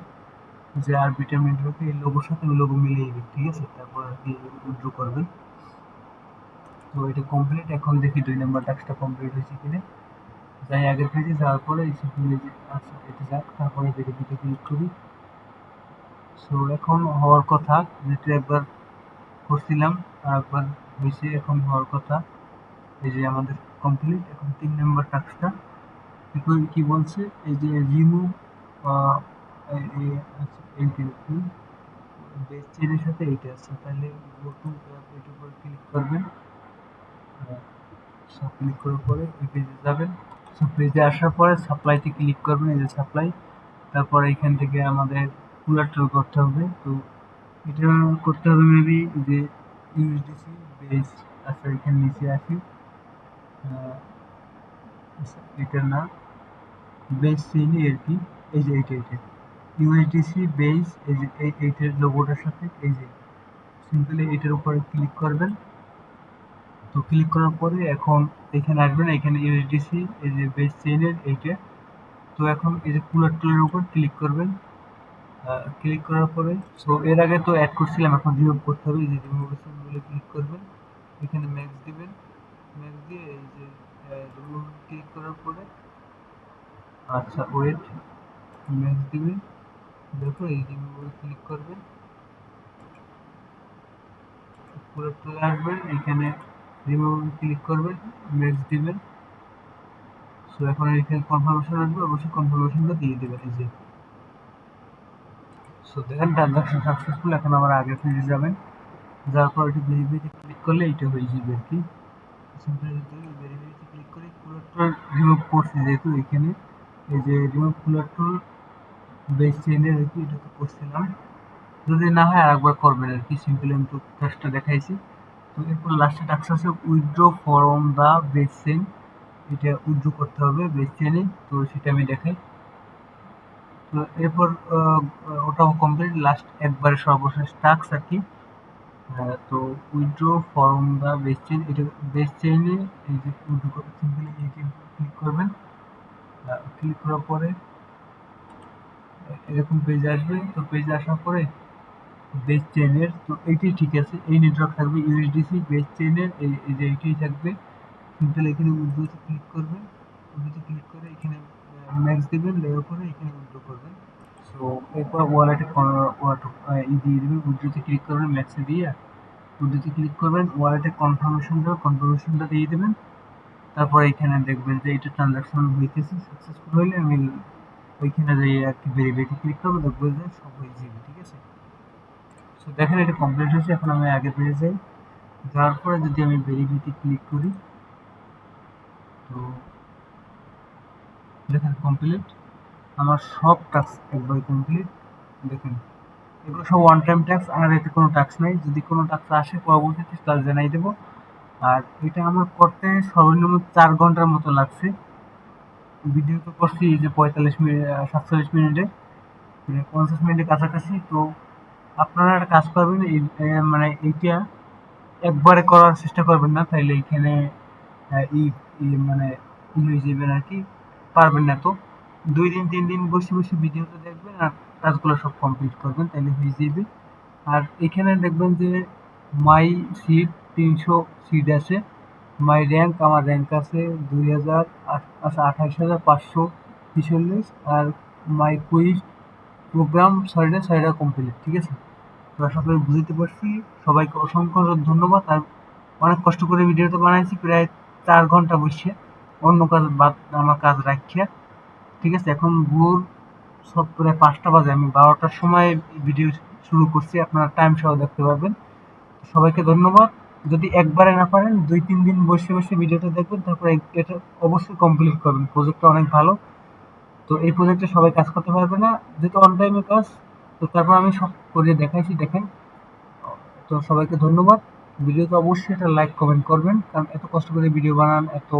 যে আরবিটার নেটওয়ার্কে এই লোগোর সাথে ওই লোগো মিলিয়ে দিবেন। ঠিক আছে, তারপর আর কি উইথড্র করবেন। তো এটা কমপ্লিট। এখন দেখি 2 নাম্বার টাস্কটা কমপ্লিট হয়েছে কিনা। যাই আগের পেজে, যাওয়ার পরে এই সিম্পলি যে আচ্ছা এটা যাক, তারপরে ভেরিফাইতে ক্লিক করি। সো এখন হওয়ার কথা, যেটা একবার করছিলাম আর একবার হয়েছে, এখন হওয়ার কথা। এই যে আমাদের কমপ্লিট। এখন 3 নাম্বার টাস্কটা কি বলছে, এই যে রিমুভ এইটা কি বেস চেনের সাথে এইটা আছে, তাহলে গো টু অ্যাপ এটার উপর ক্লিক করবেন। সব ক্লিক করার পরে ওই পেজে যাবেন। সো পেজে আসার পরে সাপ্লাইতে ক্লিক করবেন, এই যে সাপ্লাই। তারপরে এখান থেকে আমাদের কোলাট্রাল করতে হবে। তো এটা করতে হবে মেবি যে ইউএসডিসি বেস। আচ্ছা এখানে নিচে আসি, এটা না, বেস চেইনই আর কি। এই যে এইটা ইউএসডিসি বেস, এই যে এইটার লোগোটার সাথে এই যে সিম্পলি এটার উপরে ক্লিক করবেন। তো ক্লিক করার পরে এখন এখানে আসবেন, এখানে ইউএসডিসি এই যে বেস চেইনের এইটা। তো এখন এই যে কোলাট্রালের উপর ক্লিক করবেন। ক্লিক করার পরে, সো এর আগে তো অ্যাড করছিলাম, এখন রিমুভ করতে হবে। এই যে রিমুভ সিম্বলে ক্লিক করবেন, এখানে ম্যাক্স দিবেন, ম্যাক্স দিয়ে এই যে রিমুভ ক্লিক করার পরে, আচ্ছা ওয়েট, ম্যাক্স দিবেন, দেখো এই রিমুভে ক্লিক করবেন, পুরো চলে আসবেন, এখানে রিমুভে ক্লিক করবেন, নেক্সট দিবেন। সো এখন এখানে কনফার্মেশন আসবে, অবশ্যই কনফার্মেশনটা দিয়ে দেবেন এই যে। সো দেখেন ট্রানজাকশন সাকসেসফুল। এখন আবার আগের পেজে যাবেন, যাওয়ার পর এটি ভেরিফাইতে ক্লিক করলে এটা হয়ে যাবে আর কি। সিম্পলি যদি ভেরিফাইতে ক্লিক করি, কুলেক্টর রিমুভ করছি যেহেতু এখানে এই যে রিমুভ কুলেক্টর বেস চেইনের আর কি, এটা তো করছিলাম। যদি না হয় আরেকবার করবেন আর কি, সিম্পলি আমি তো কাজটা দেখাইছি। তো এরপর লাস্টে টাস্ক আছে withdraw from the base chain, এটা উইথড্র করতে হবে বেস চেইনে, তো সেটা আমি দেখাই। তো এরপর ওটাও কমপ্লিট, লাস্ট একবারে সর্বশেষ টাস্ক আর কি। তো withdraw from the base chain, এটা বেস চেইনে এই যে উইথড্র করতে সিম্পলি এইটি ক্লিক করবেন। ক্লিক করার পরে এরকম পেজ আসবে। তো পেজে আসার পরে বেস চেইনের, তো এইটাই ঠিক আছে, এই নেটওয়ার্ক থাকবে ইউএসডিসি বেস চেইনের, এই যে এইটাই থাকবে। সিম্পল এখানে উইন্ডোতে ক্লিক করবেন, উইন্ডোতে ক্লিক করে এখানে ম্যাক্স দেবেন, দেওয়ার পরে এখানে উইন্ডো করবেন। সো এরপর ওয়ালেটে দিয়ে দেবেন, উইন্ডোতে ক্লিক করবেন, ম্যাক্সে দিয়ে উইন্ডোতে ক্লিক করবেন, ওয়ালেটে কনফার্মেশন দেবেন, কনফার্মেশনটা দিয়ে দেবেন। তারপর এখানে দেখবেন যে এটা ট্রানজাকশন হইতেছে, সাকসেসফুল হইলে আমি ওইখানে যাই আর কি ভেরিফাইতে ক্লিক করবো, দেখবো যে সব হয়ে যাবে, ঠিক আছে। সো দেখেন এটা কমপ্লিট হয়েছে। এখন আমি আগে পেয়ে যাই, যাওয়ার পরে যদি আমি ভেরিফাইতে ক্লিক করি, তো দেখেন কমপ্লিট, আমার সব টাস্ক একবারে কমপ্লিট। দেখেন এগুলো সব ওয়ান টাইম টাস্ক, আর এতে কোনো টাস্ক নাই। যদি কোনো টাস্ক আসে পরবর্তীতে তাহলে জানাই দেবো। আর এটা আমার করতে সর্বনিম্ন 4 ঘন্টার মতো লাগছে। ভিডিও তো করছি এই যে 45 মিনিট, 47 মিনিটে, 50 মিনিটের কাছাকাছি। তো আপনারা একটা কাজ করবেন, মানে এইটা একবারে করার চেষ্টা করবেন না, তাইলে এইখানে মানে হয়ে যাবেন আর কি, পারবেন না। তো 2 দিন 3 দিন বসে বসে ভিডিওটা দেখবেন আর কাজগুলো সব কমপ্লিট করবেন, তাহলে হয়ে যাবে। আর এখানে দেখবেন যে মাই সিট 300 সিট আছে, মাই র্যাঙ্ক, আমার র্যাঙ্ক আছে 2000, আচ্ছা 28,546। আর মাই কুইজ প্রোগ্রাম 6টা কমপ্লিট, ঠিক আছে। তো আশা করি বুঝতে পারছি। সবাইকে অসংখ্য ধন্যবাদ। আর অনেক কষ্ট করে ভিডিওটা বানাইছি, প্রায় 4 ঘন্টা বসে, অন্য কাজ বাদ আমার কাজ রাখিয়া, ঠিক আছে। এখন ভোর সব প্রায় 5টা বাজে, আমি 12টার সময় ভিডিও শুরু করছি, আপনারা টাইম সহ দেখতে পারবেন। সবাইকে ধন্যবাদ। যদি একবারে না পারেন 2-3 দিন বসে বসে ভিডিওটা দেখবেন, তারপরে এটা অবশ্যই কমপ্লিট করবেন, প্রজেক্টটা অনেক ভালো। তো এই প্রজেক্টে সবাই কাজ করতে পারবে না, যেহেতু অন টাইমে কাজ। তো তারপর আমি সব করে দেখাইছি, দেখেন। তো সবাইকে ধন্যবাদ। ভিডিওতে অবশ্যই একটা লাইক কমেন্ট করবেন, কারণ এত কষ্ট করে ভিডিও বানান, এত